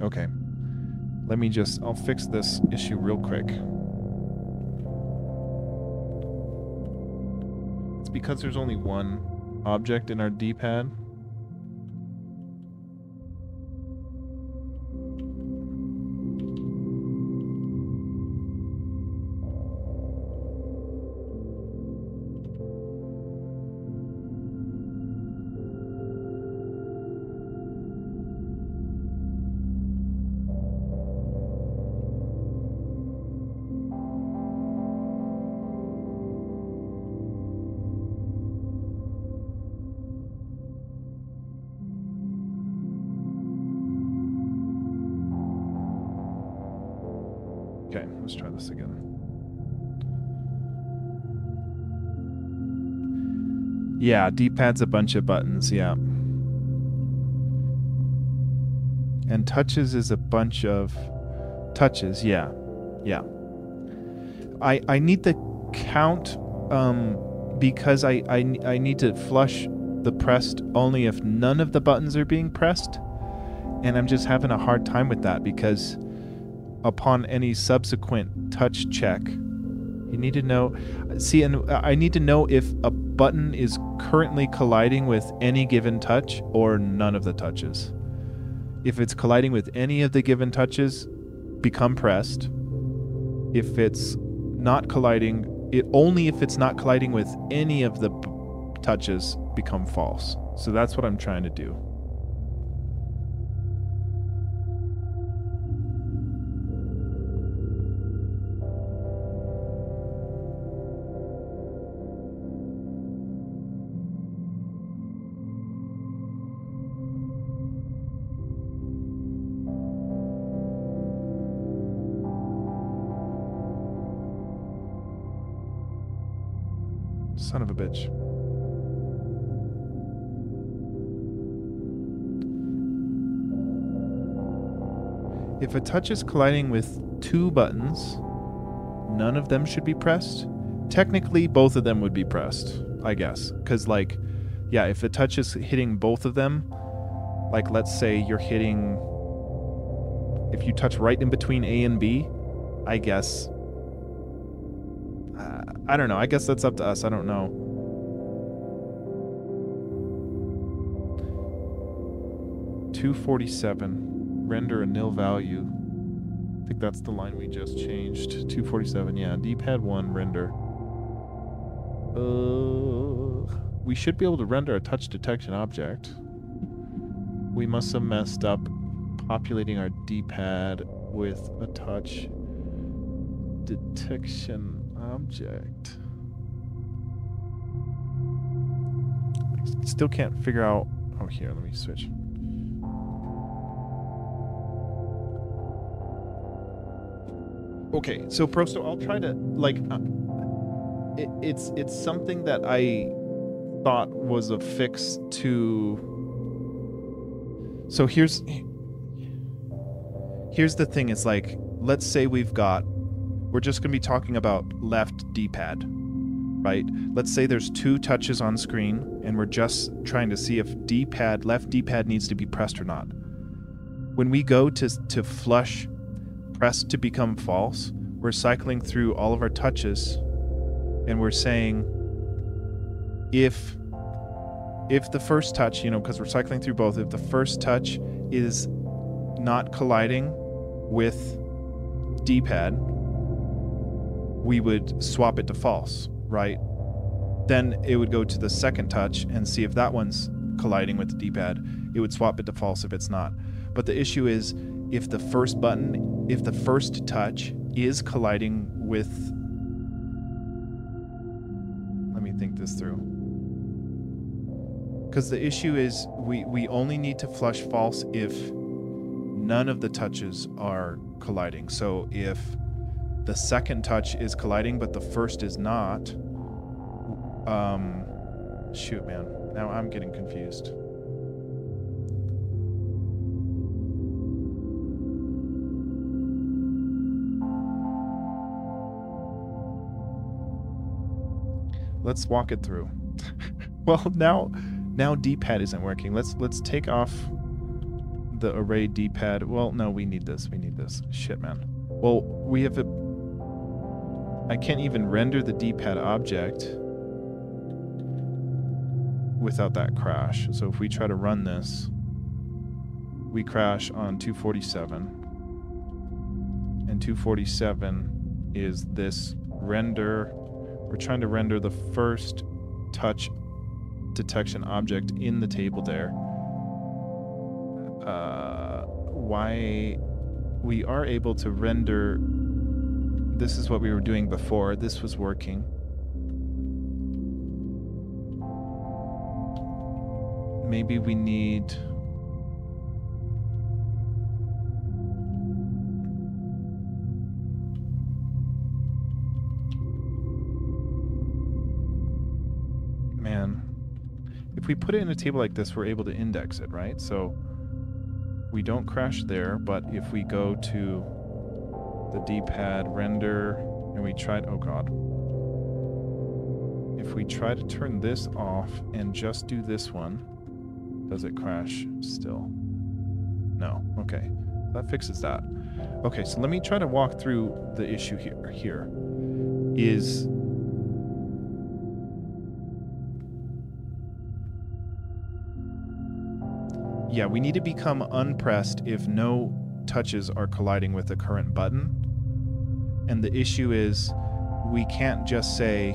Okay. I'll fix this issue real quick. It's because there's only one object in our D-pad. Okay, let's try this again. Yeah, D-pad's a bunch of buttons, yeah. And touches is a bunch of touches, yeah. Yeah. I need the count because I need to flush the pressed only if none of the buttons are being pressed. And I'm just having a hard time with that because upon any subsequent touch check, you need to know. See, and I need to know if a button is currently colliding with any given touch or none of the touches. If it's colliding with any of the given touches, become pressed. If it's not colliding, only if it's not colliding with any of the touches, become false. So that's what I'm trying to do. Son of a bitch. If a touch is colliding with two buttons, none of them should be pressed. Technically, both of them would be pressed, I guess. Because, like, yeah, if a touch is hitting both of them, like, let's say you're hitting... If you touch right in between A and B, I guess... I don't know. I guess that's up to us. I don't know. $247. Render a nil value. I think that's the line we just changed. 247. Yeah. D-pad 1 render. We should be able to render a touch detection object. We must have messed up populating our D-pad with a touch detection object. I still can't figure out... Oh, here, let me switch. Okay, so Prosto, I'll try to, like, it's something that I thought was a fix to... So here's the thing, it's like, let's say we're just going to be talking about left D-pad, right? Let's say there's two touches on screen, and we're just trying to see if left D-pad needs to be pressed or not. When we go to flush pressed to become false, we're cycling through all of our touches, and we're saying if the first touch, because we're cycling through both, if the first touch is not colliding with D-pad, we would swap it to false, right? Then it would go to the second touch and see if that one's colliding with the D-pad. It would swap it to false if it's not. But the issue is if the first touch is colliding with... Let me think this through. Because the issue is we only need to flush false if none of the touches are colliding. So if the second touch is colliding but the first is not, shoot, man, now I'm getting confused. Let's walk it through. Well, now dpad isn't working. Let's take off the array dpad. Well, no, we need this. We need this. Shit, man. Well, we have I can't even render the dpad object without that crash. So if we try to run this, we crash on 247. And 247 is this render. We're trying to render the first touch detection object in the table there. Why we are able to render, this is what we were doing before. This was working. Maybe we need, man, if we put it in a table like this, we're able to index it, right? So we don't crash there, but if we go to the dpad render and we tried, oh god, if we try to turn this off and just do this one, does it crash still? No. Okay, that fixes that. Okay, so let me try to walk through the issue here is, yeah, we need to become unpressed if no touches are colliding with the current button. And the issue is we can't just say,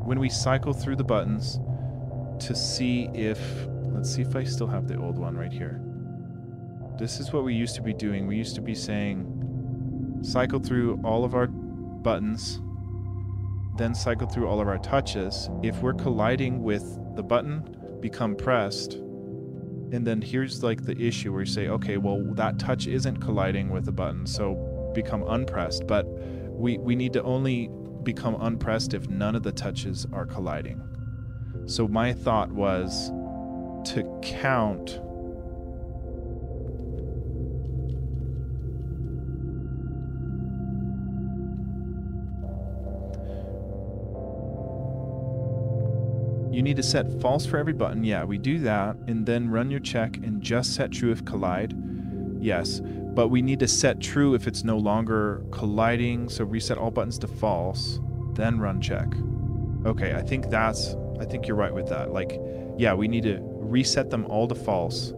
when we cycle through the buttons to see if, let's see if I still have the old one right here. This is what we used to be doing. We used to be saying, cycle through all of our buttons, then cycle through all of our touches. If we're colliding with the button, become pressed. And then here's like the issue where you say, okay, well, that touch isn't colliding with the button, so become unpressed. But we need to only become unpressed if none of the touches are colliding. So my thought was to count you need to set false for every button. Yeah, we do that, and then run your check and just set true if collide. Yes, but we need to set true if it's no longer colliding, so reset all buttons to false, then run check. Okay, I think you're right with that. Like, yeah, we need to reset them all to false,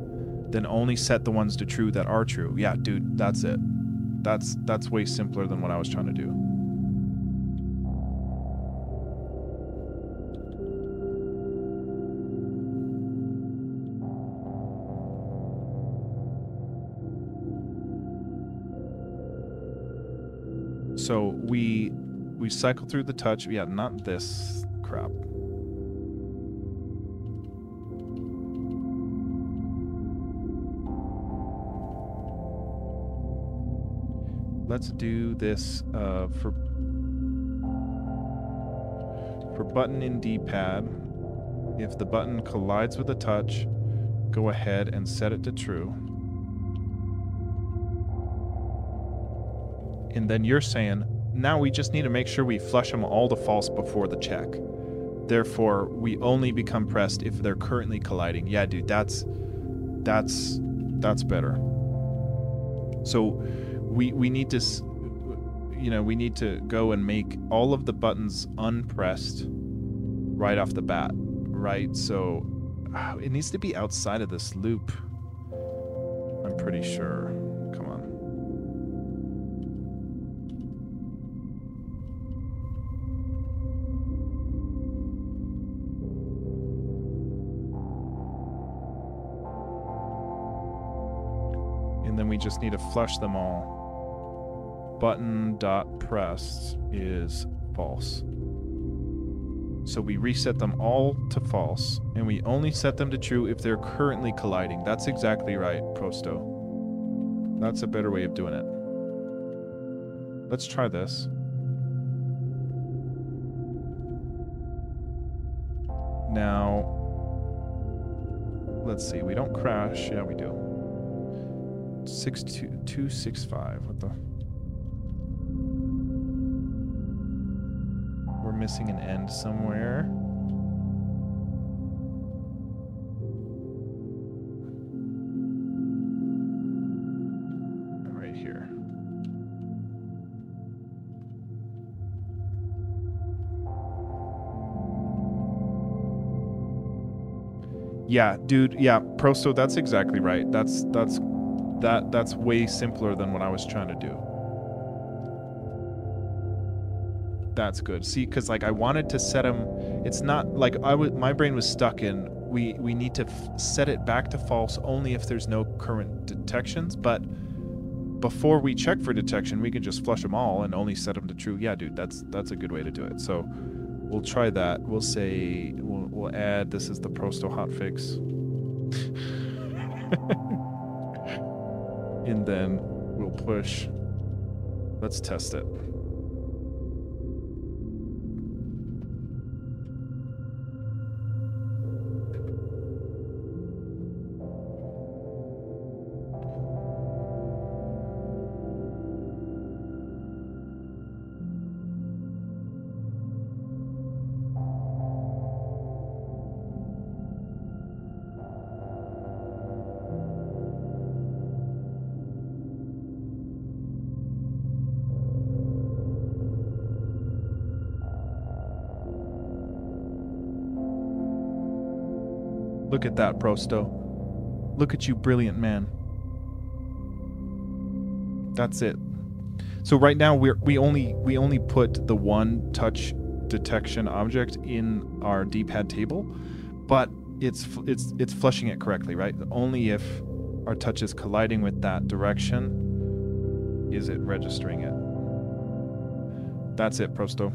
then only set the ones to true that are true. Yeah, dude, that's it. That's way simpler than what I was trying to do. So we cycle through the touch. Yeah, not this crap. Let's do this for button in dpad. If the button collides with a touch, go ahead and set it to true. And then you're saying, now we just need to make sure we flush them all to false before the check. Therefore, we only become pressed if they're currently colliding. Yeah, dude, that's better. So we need to, we need to go and make all of the buttons unpressed right off the bat, right? So it needs to be outside of this loop, I'm pretty sure. Come on. And then we just need to flush them all. Button.pressed is false. So we reset them all to false, and we only set them to true if they're currently colliding. That's exactly right, Prosto. That's a better way of doing it. Let's try this. Now, let's see. We don't crash. Yeah, we do. 62265. What the? We're missing an end somewhere. Right here. Yeah, dude. Yeah, Prosto, that's exactly right. That's way simpler than what I was trying to do. That's good. See, because like I wanted to set them. It's not like my brain was stuck in. We need to set it back to false only if there's no current detections. But before we check for detection, we can just flush them all and only set them to true. Yeah, dude, that's a good way to do it. So we'll try that. We'll say we'll add. This is the Prosto hotfix. And then we'll push. Let's test it. Look at that, Prosto. Look at you, brilliant man. That's it. So right now we only put the one touch detection object in our dpad table, but it's flushing it correctly, right? Only if our touch is colliding with that direction is it registering it. That's it, Prosto.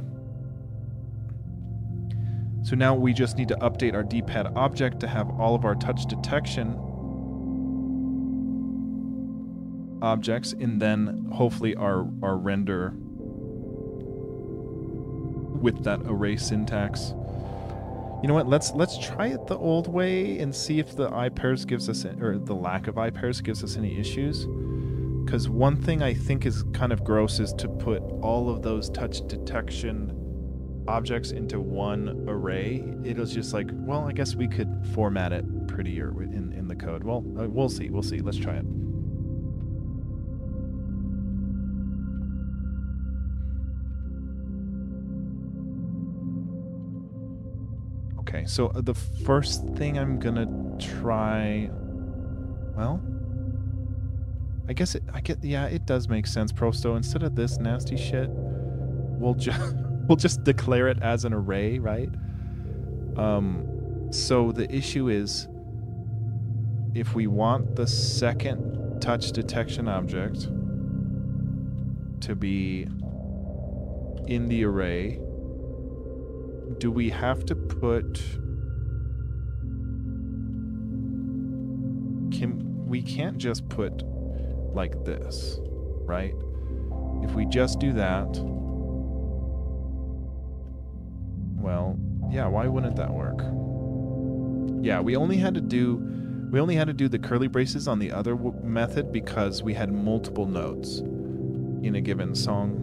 So now we just need to update our dpad object to have all of our touch detection objects, and then hopefully our render with that array syntax. You know what? Let's try it the old way and see if the iPairs gives us, or the lack of iPairs gives us any issues. Because one thing I think is kind of gross is to put all of those touch detection objects into one array. It was just like, well, I guess we could format it prettier in the code. Well, we'll see. Let's try it. Okay, so the first thing I'm gonna try, well, I guess it does make sense, Prosto. Instead of this nasty shit, we'll just declare it as an array, right? So the issue is, if we want the second touch detection object to be in the array, do we have to put... We can't just put like this, right? If we just do that... Well, yeah, why wouldn't that work? Yeah, we only had to do the curly braces on the other method because we had multiple nodes in a given song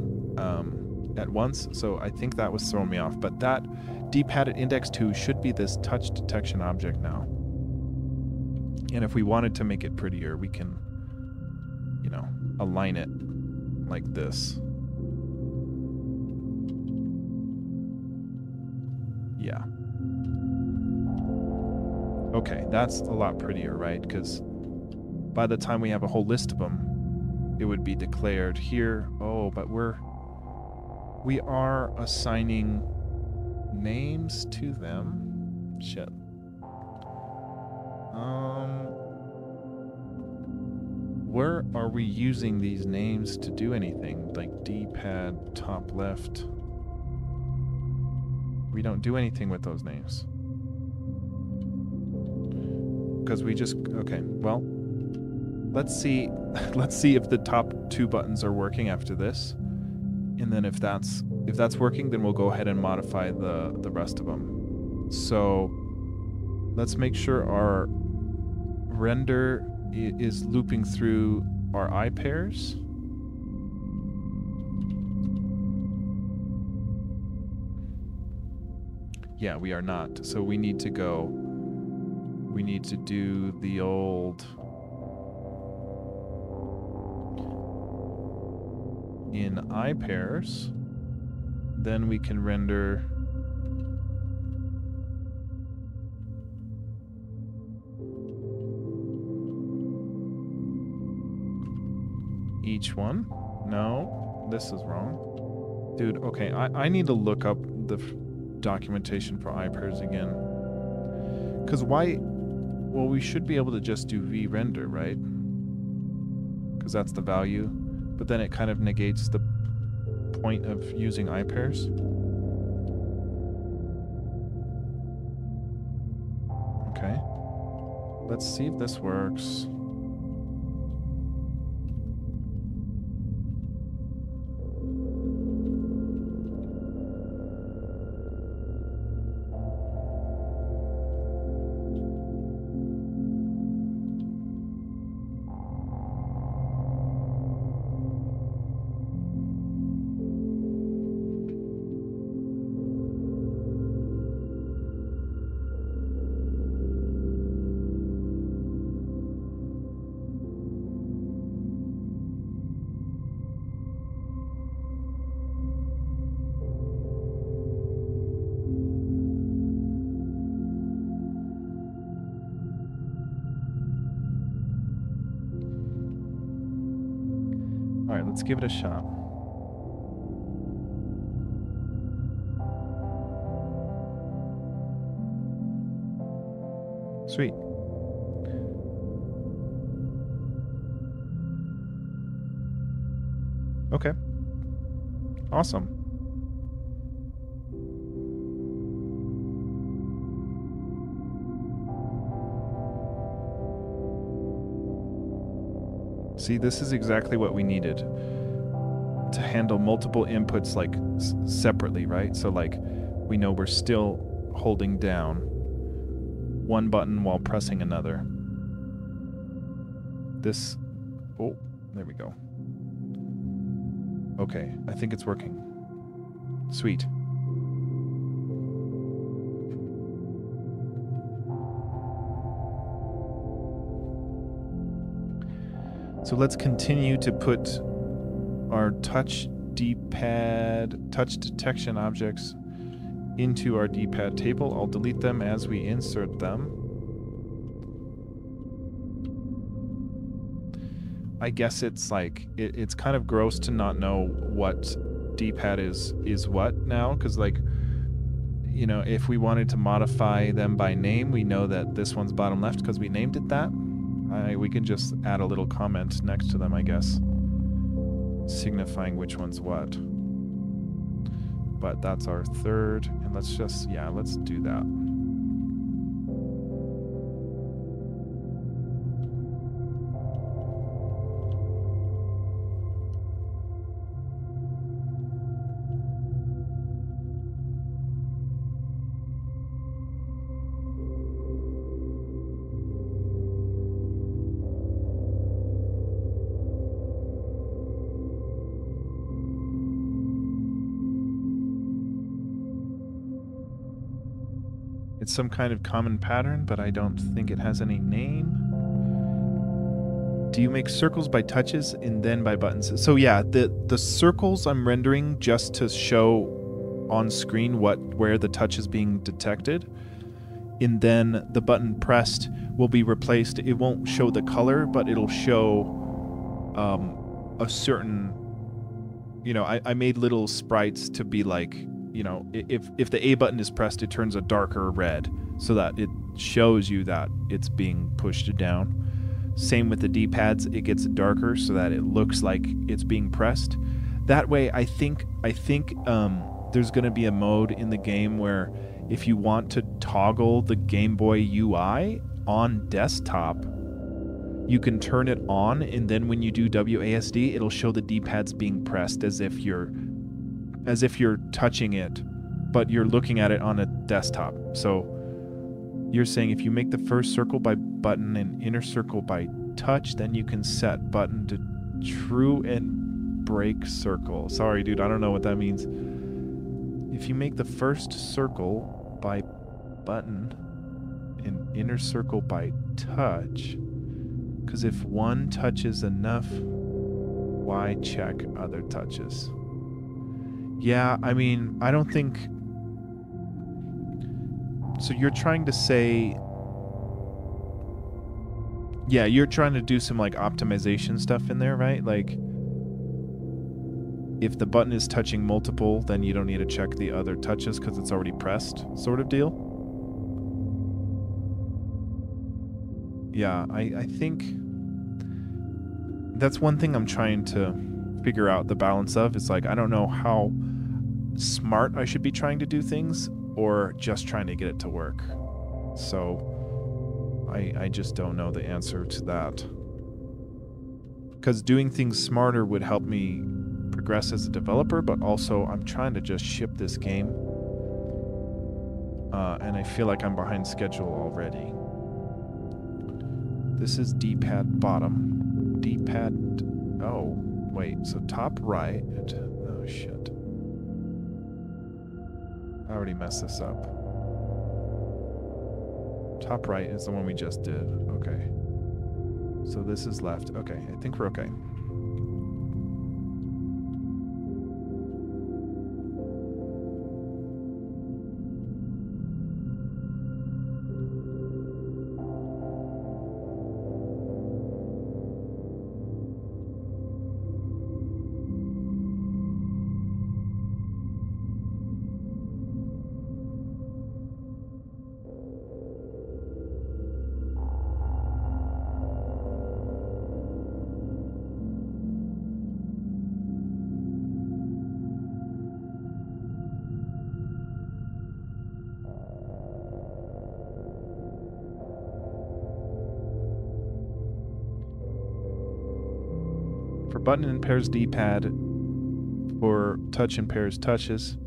at once, so I think that was throwing me off. But that dpad at index 2 should be this touch detection object now. And if we wanted to make it prettier, we can, you know, align it like this. Yeah. Okay, that's a lot prettier, right? Because by the time we have a whole list of them, it would be declared here. Oh, but we are assigning names to them. Shit. Where are we using these names to do anything? Like dpad top left. We don't do anything with those names. Because we just, okay, well, let's see if the top 2 buttons are working after this. And then if that's working, then we'll go ahead and modify the rest of them. So let's make sure our render is looping through our eye pairs. Yeah, we are not. So we need to do the old in eye pairs. Then we can render each one. No, this is wrong. Dude, okay, I need to look up the documentation for eye pairs again. Because why? Well, we should be able to just do v-render, right? Because that's the value. But then it kind of negates the point of using eye pairs. Okay. Let's see if this works. All right, let's give it a shot. Sweet. Okay. Awesome. See, this is exactly what we needed to handle multiple inputs like separately, right? So like we know we're still holding down one button while pressing another. This, oh, there we go. Okay, I think it's working. Sweet. So let's continue to put our touch detection objects into our dpad table. I'll delete them as we insert them. I guess it's like, it's kind of gross to not know what dpad is what now, because like, you know, if we wanted to modify them by name, we know that this one's bottom left because we named it that. We can just add a little comment next to them, I guess, signifying which one's what. But that's our third, and let's just, yeah, let's do that. It's some kind of common pattern, but I don't think it has any name. Do you make circles by touches and then by buttons? So yeah, the circles I'm rendering just to show on screen where the touch is being detected. And then the button pressed will be replaced. It won't show the color, but it'll show a certain, you know, I made little sprites to be like, you know, if the A button is pressed, it turns a darker red so that it shows you that it's being pushed down. Same with the D-pads, it gets darker so that it looks like it's being pressed. That way, I think there's going to be a mode in the game where if you want to toggle the Game Boy UI on desktop, you can turn it on, and then when you do WASD, it'll show the D-pads being pressed as if you're touching it, but you're looking at it on a desktop. So you're saying if you make the first circle by button and inner circle by touch, then you can set button to true and break circle. Sorry, dude, I don't know what that means. If you make the first circle by button and inner circle by touch, because if one touch is enough, why check other touches? Yeah, I mean, I don't think... So you're trying to say... Yeah, you're trying to do some, like, optimization stuff in there, right? Like, if the button is touching multiple, then you don't need to check the other touches because it's already pressed, sort of deal? Yeah, I think... That's one thing I'm trying to figure out the balance of. It's like, I don't know how smart I should be trying to do things or just trying to get it to work. So I just don't know the answer to that. Because doing things smarter would help me progress as a developer, but also I'm trying to just ship this game. And I feel like I'm behind schedule already. This is D-pad bottom. D-pad... Oh, wait. So top right... Oh, shit. I already messed this up. Top right is the one we just did. Okay. So this is left. Okay, I think we're okay. For button and pairs D-pad, for touch and pairs touches,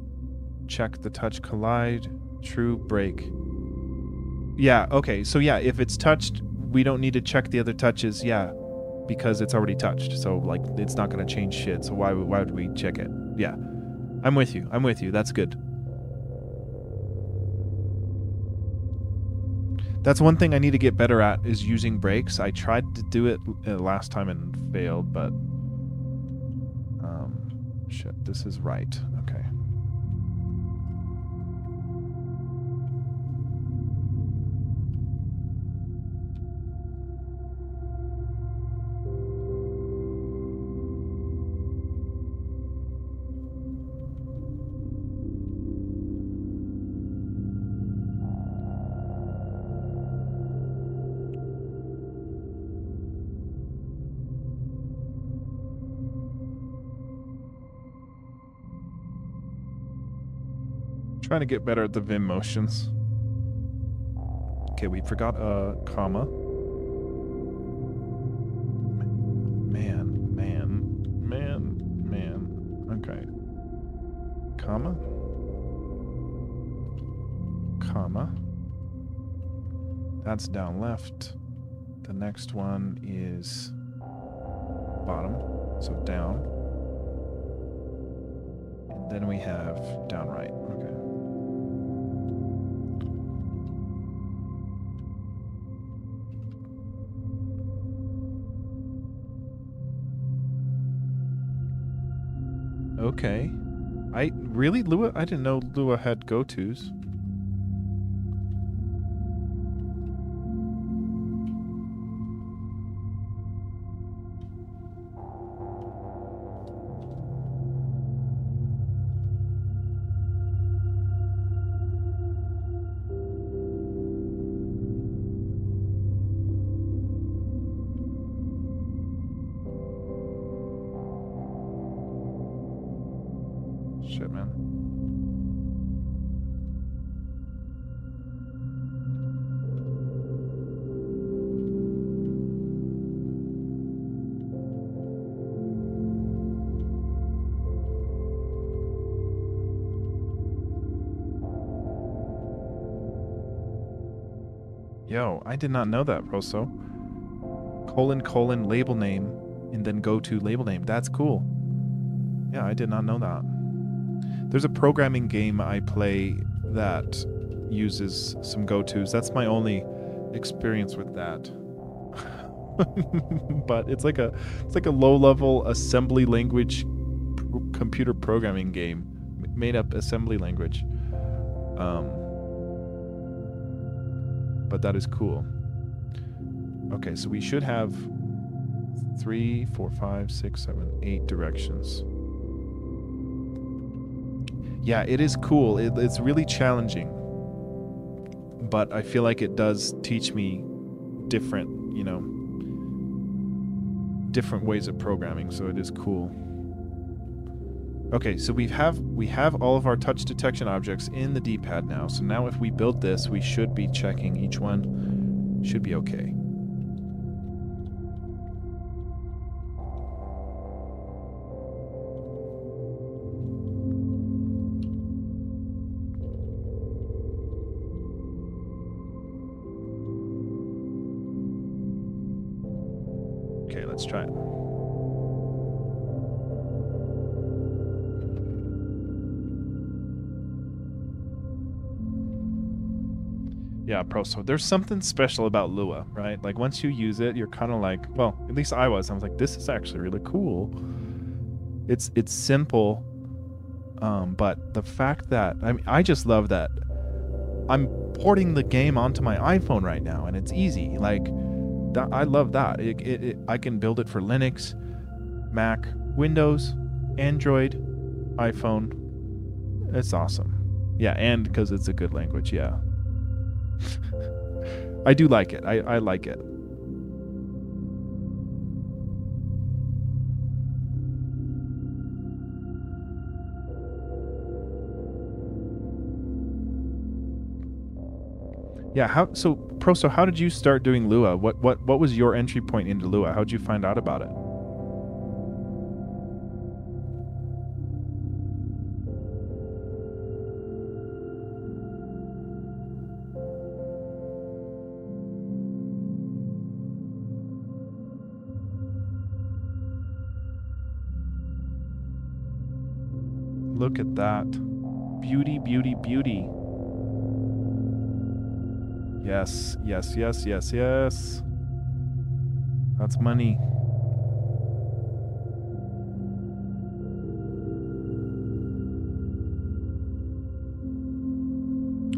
check the touch collide, true break. Yeah, okay, so yeah, if it's touched, we don't need to check the other touches, yeah, because it's already touched, so like it's not going to change shit, so why would we check it? Yeah, I'm with you, that's good. That's one thing I need to get better at, is using brakes. I tried to do it last time and failed, but... shit, this is right. Okay. Trying to get better at the Vim motions. Okay, we forgot a comma. Man. Okay. Comma. That's down left. The next one is bottom, so down. And then we have down right. Okay. Okay. Really, Lua? I didn't know Lua had go-tos. Shit, man. Yo, I did not know that, Proso. : label name, and then go to label name. That's cool. Yeah, I did not know that. There's a programming game I play that uses some go-tos. That's my only experience with that. But it's like a low-level assembly language computer programming game, made up assembly language. But that is cool. Okay, so we should have 3, 4, 5, 6, 7, 8 directions. Yeah, it is cool. It's really challenging, but I feel like it does teach me different, different ways of programming, so it is cool. Okay, so we have all of our touch detection objects in the dpad now. So now if we build this, we should be checking each one. Should be okay. Okay, let's try it. Yeah, so there's something special about Lua, right? Like once you use it, you're kind of like, well, at least I was like, this is actually really cool. It's simple, but the fact that, I just love that I'm porting the game onto my iPhone right now, and it's easy. Like, I love that. I can build it for Linux, Mac, Windows, Android, iPhone. It's awesome. Yeah, and because it's a good language, yeah. I do like it. I like it. Yeah, so how did you start doing Lua? What was your entry point into Lua? How'd you find out about it? Look at that. Beauty, beauty, beauty. Yes, yes, yes, yes, yes. That's money.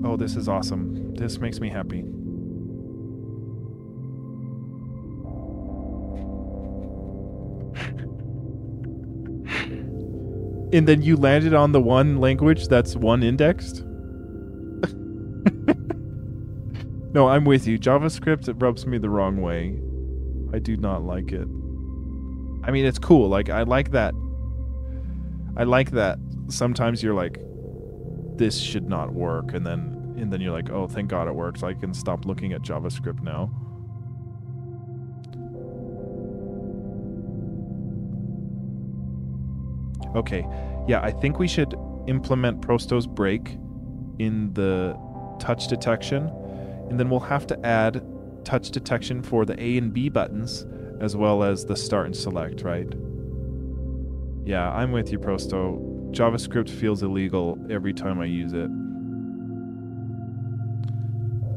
Oh, this is awesome. This makes me happy. And then you landed on the one language that's one indexed? No, I'm with you. JavaScript, it rubs me the wrong way. I do not like it. I mean, it's cool. Like, I like that. I like that sometimes you're like, this should not work, and then you're like, oh, thank God it works. I can stop looking at JavaScript now. Okay, yeah, I think we should implement Prosto's break in the touch detection, and then we'll have to add touch detection for the A and B buttons, as well as the start and select, right? Yeah, I'm with you, Prosto. JavaScript feels illegal every time I use it.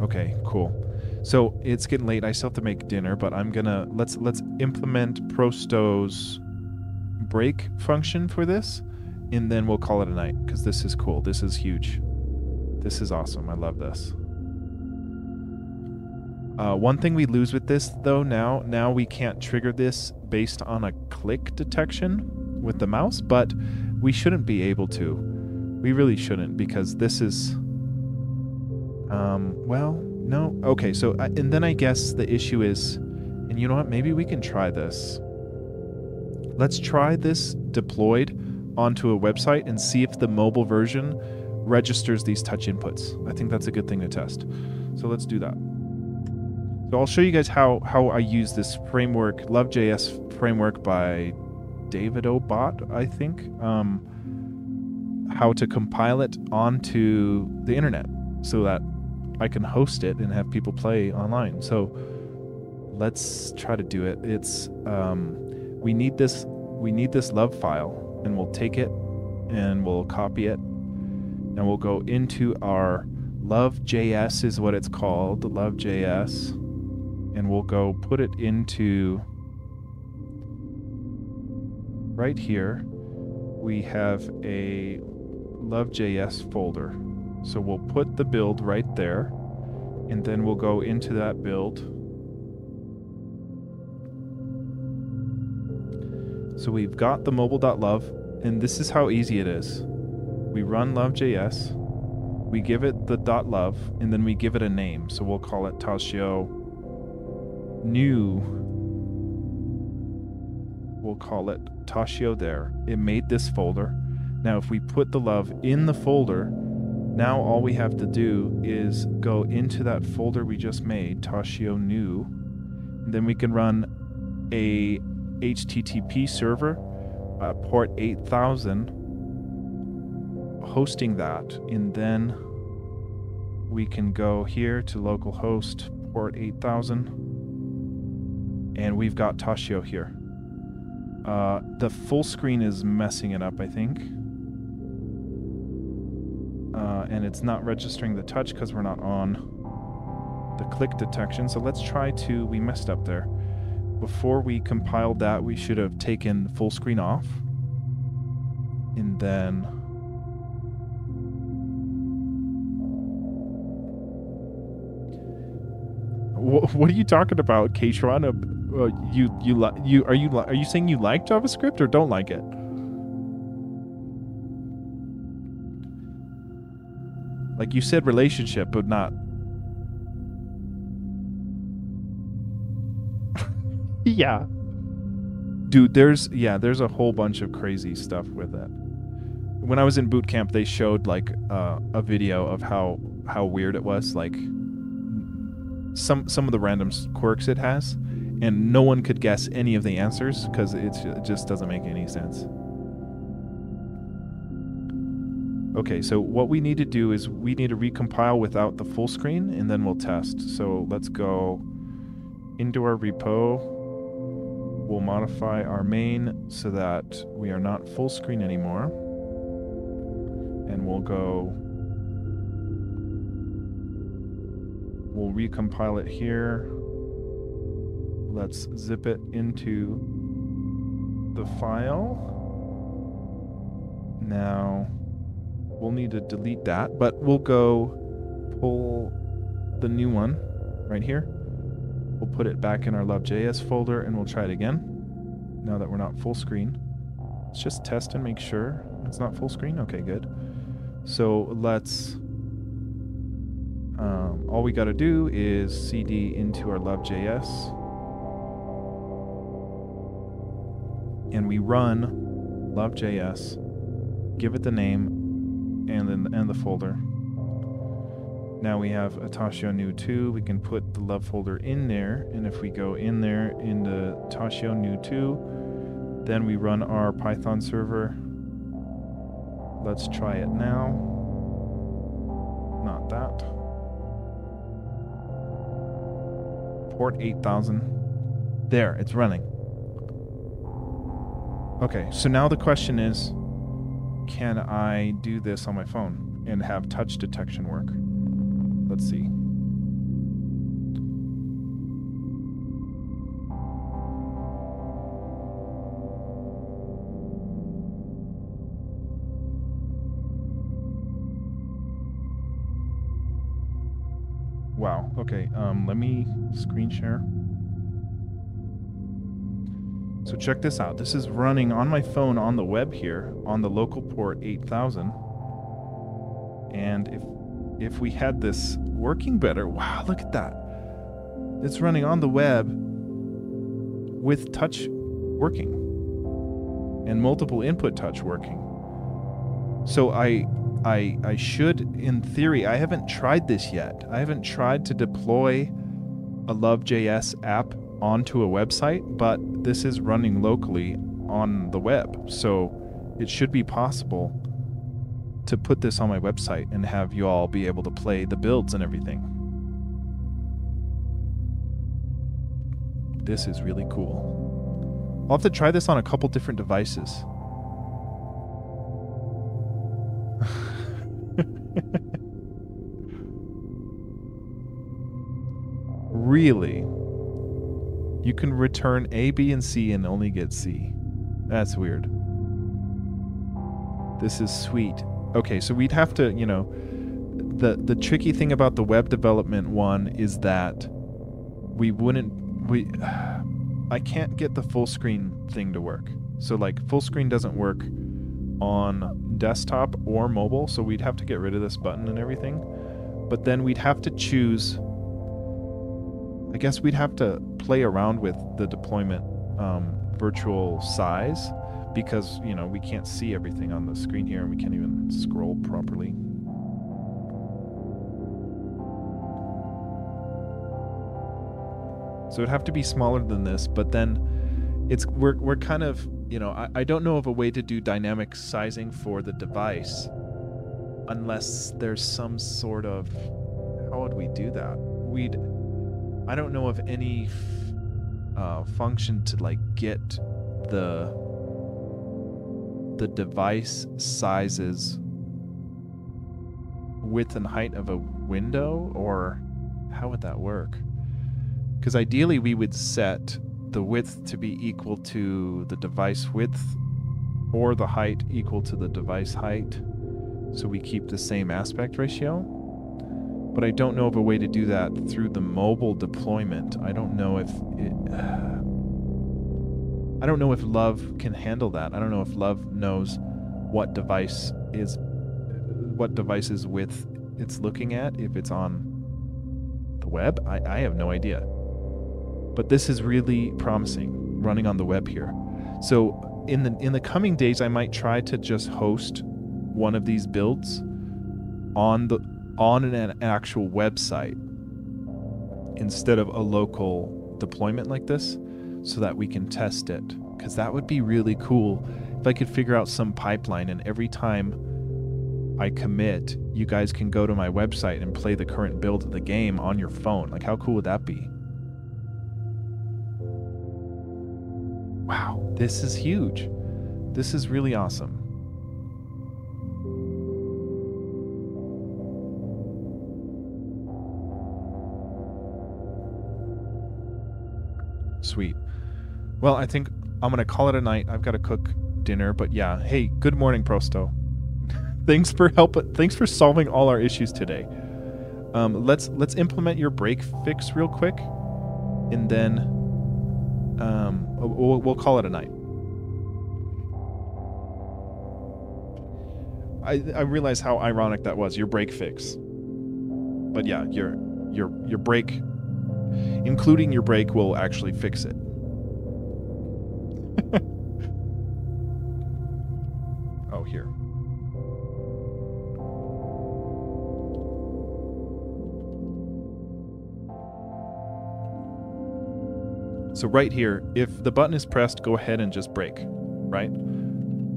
Okay, cool. So it's getting late. I still have to make dinner, but I'm gonna let's implement Prosto's break function for this, and then we'll call it a night, because this is cool. This is huge. This is awesome. I love this. One thing we lose with this, though, now we can't trigger this based on a click detection with the mouse, but we shouldn't be able to. We really shouldn't, because this is... well, no. Okay, so, and then I guess the issue is, and you know what, maybe we can try this. Let's try this deployed onto a website and see if the mobile version registers these touch inputs. I think that's a good thing to test. So let's do that. So I'll show you guys how I use this framework, Love.js framework by David O'Bot, I think. How to compile it onto the internet so that I can host it and have people play online. So let's try to do it. It's we need this love file, and we'll take it and we'll copy it, and we'll go into our Love.js is what it's called, Love.js, and we'll go put it into right here. We have a Love.js folder. So we'll put the build right there, and then we'll go into that build. So we've got the mobile.love, and this is how easy it is. We run Love.js, we give it the .love, and then we give it a name. So we'll call it Tashio new. We'll call it Tashio there. It made this folder. Now if we put the love in the folder, now all we have to do is go into that folder we just made, Tashio new, and then we can run a HTTP server, port 8000, hosting that, and then we can go here to localhost port 8000, and we've got Tashio here. The full screen is messing it up, I think. And it's not registering the touch because we're not on the click detection. So let's try to, we messed up there. Before we compiled that, we should have taken full screen off. And then what are you talking about, Keishwan? Are you saying you like JavaScript or don't like it? Like you said relationship, but not. Yeah. Dude, there's a whole bunch of crazy stuff with it. When I was in boot camp, they showed like a video of how weird it was, like some of the random quirks it has, and no one could guess any of the answers because it just doesn't make any sense. Okay, so what we need to do is we need to recompile without the full screen, and then we'll test. So let's go into our repo. We'll modify our main so that we are not full screen anymore. And we'll recompile it here. Let's zip it into the file. Now we'll need to delete that, but we'll go pull the new one right here. We'll put it back in our Love.js folder, and we'll try it again now that we're not full screen. Let's just test and make sure it's not full screen. Okay, good. So let's all we got to do is cd into our Love.js, and we run Love.js, give it the name and the folder. Now we have a Tashio new 2. We can put the love folder in there, and if we go in there into Tashio new 2, then we run our Python server. Let's try it now. Not that. Port 8000. There, it's running. Okay, so now the question is, can I do this on my phone and have touch detection work? Let's see. Wow, okay, let me screen share. So check this out. This is running on my phone on the web here on the local port 8000. And if we had this working better, wow, look at that. It's running on the web with touch working and multiple input touch working. So I should, in theory, I haven't tried this yet. I haven't tried to deploy a Love.js app onto a website, but this is running locally on the web, so it should be possible to put this on my website and have you all be able to play the builds and everything. This is really cool. I'll have to try this on a couple different devices. Really? You can return A, B, and C and only get C. That's weird. This is sweet. Okay, so we'd have to, you know, the tricky thing about the web development one is that I can't get the full screen thing to work. So like full screen doesn't work on desktop or mobile, so we'd have to get rid of this button and everything. But then we'd have to choose, I guess we'd have to play around with the deployment virtual size, because, you know, we can't see everything on the screen here and we can't even scroll properly. So it'd have to be smaller than this, but then we're kind of, you know, I don't know of a way to do dynamic sizing for the device unless there's some sort of, how would we do that? I don't know of any function to like get the device sizes width and height of a window, or how would that work? Because ideally we would set the width to be equal to the device width or the height equal to the device height, so we keep the same aspect ratio. But I don't know of a way to do that through the mobile deployment. I don't know if Love can handle that. I don't know if Love knows what device's width it's looking at, if it's on the web. I have no idea. But this is really promising, running on the web here. So in the coming days, I might try to just host one of these builds on an actual website instead of a local deployment like this, so that we can test it. Because that would be really cool if I could figure out some pipeline, and every time I commit, you guys can go to my website and play the current build of the game on your phone. Like, how cool would that be? Wow, this is huge. This is really awesome. Sweet. Well, I think I'm going to call it a night. I've got to cook dinner, but yeah. Hey, good morning, Prosto. Thanks for solving all our issues today. Let's implement your break fix real quick, and then we'll call it a night. I realize how ironic that was, your break fix. But yeah, your break, including your break, will actually fix it. Oh, here. So right here, if the button is pressed, go ahead and just break, right?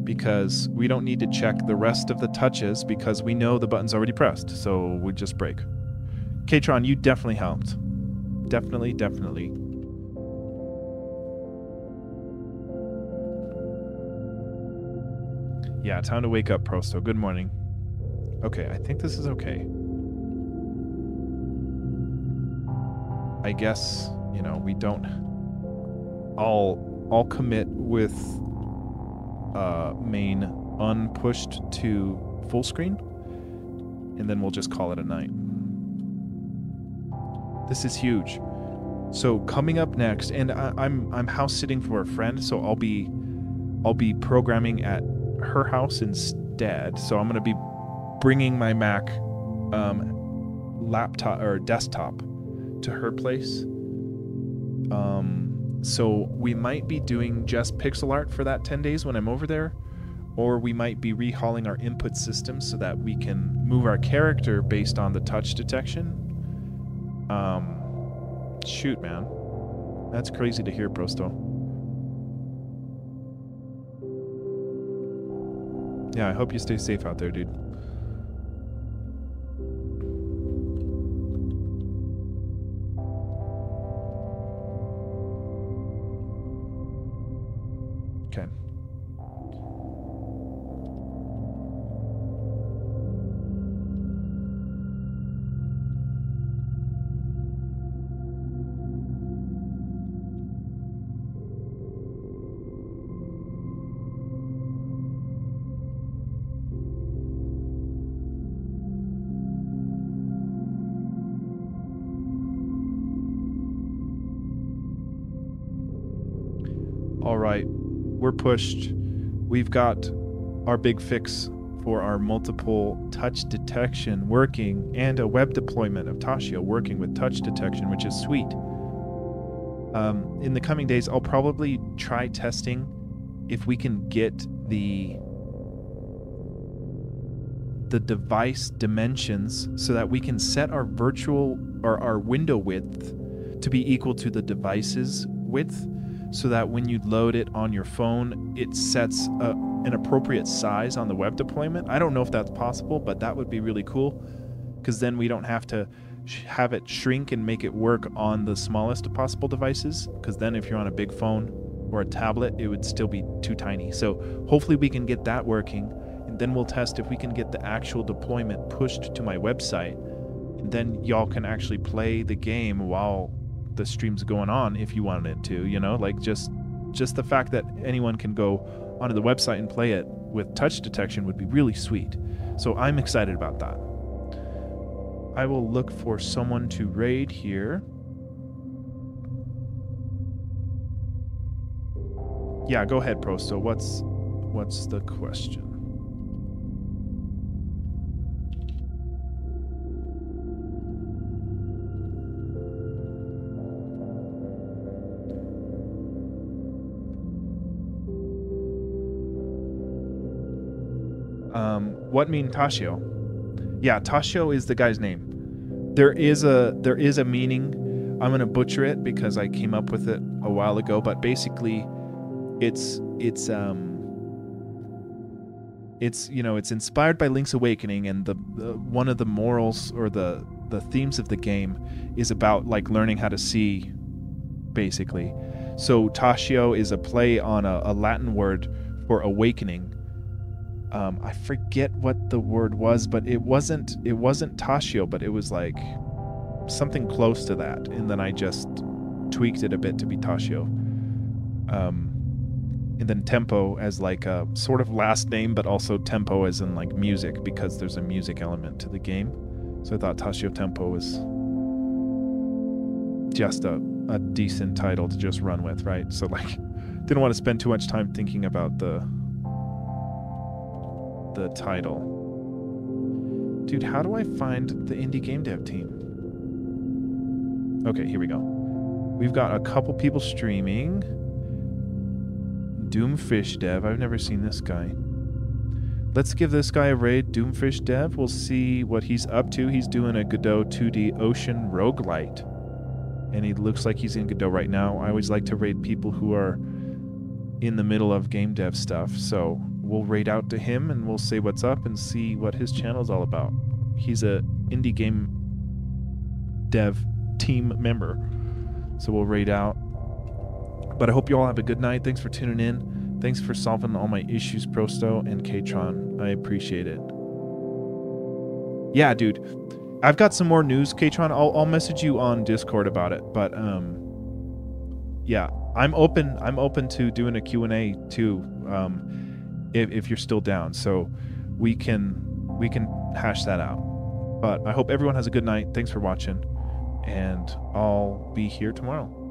Because we don't need to check the rest of the touches, because we know the button's already pressed, so we just break. Katron, you definitely helped. Definitely. Yeah, time to wake up, Prosto. Good morning. Okay, I think this is okay. I guess, you know, we don't... I'll commit with main unpushed to full screen, and then we'll just call it a night. This is huge. So coming up next, and I'm house sitting for a friend, so I'll be programming at her house instead. So I'm going to be bringing my Mac laptop or desktop to her place. So we might be doing just pixel art for that 10 days when I'm over there, or we might be rehauling our input system so that we can move our character based on the touch detection. Shoot, man. That's crazy to hear, Prosto. Yeah, I hope you stay safe out there, dude. All right, we're pushed. We've got our big fix for our multiple touch detection working and a web deployment of Tashio working with touch detection, which is sweet. In the coming days, I'll probably try testing if we can get the device dimensions so that we can set our virtual or our window width to be equal to the device's width, so that when you load it on your phone, it sets an appropriate size on the web deployment. I don't know if that's possible, but that would be really cool, because then we don't have to have it shrink and make it work on the smallest of possible devices, because then if you're on a big phone or a tablet, it would still be too tiny. So hopefully we can get that working, and then we'll test if we can get the actual deployment pushed to my website, and then y'all can actually play the game while the stream's going on if you wanted it to, you know, like just the fact that anyone can go onto the website and play it with touch detection would be really sweet. So I'm excited about that. I will look for someone to raid here. Yeah, go ahead, Prosto. What's the question? What mean Tashio? Yeah, Tashio is the guy's name. There is a meaning. I'm gonna butcher it because I came up with it a while ago, but basically it's you know, it's inspired by Link's Awakening, and the one of the morals or the themes of the game is about like learning how to see, basically. So Tashio is a play on a Latin word for awakening. I forget what the word was, but it wasn't Tashio, but it was like something close to that, and then I just tweaked it a bit to be Tashio. And then Tempo as like a sort of last name, but also Tempo as in like music, because there's a music element to the game. So I thought Tashio Tempo was just a decent title to just run with, right? So like, didn't want to spend too much time thinking about the title. Dude, how do I find the indie game dev team? Okay, here we go. We've got a couple people streaming. Doomfish Dev. I've never seen this guy. Let's give this guy a raid. Doomfish Dev. We'll see what he's up to. He's doing a Godot 2D Ocean roguelite. And he looks like he's in Godot right now. I always like to raid people who are in the middle of game dev stuff. So we'll raid out to him and we'll say what's up and see what his channel's all about. He's a indie game dev team member. So we'll raid out. But I hope you all have a good night. Thanks for tuning in. Thanks for solving all my issues, Prosto and Katron. I appreciate it. Yeah, dude. I've got some more news, Katron. I'll message you on Discord about it. But yeah, I'm open to doing a Q&A too, if you're still down. So we can hash that out. But I hope everyone has a good night. Thanks for watching, and I'll be here tomorrow.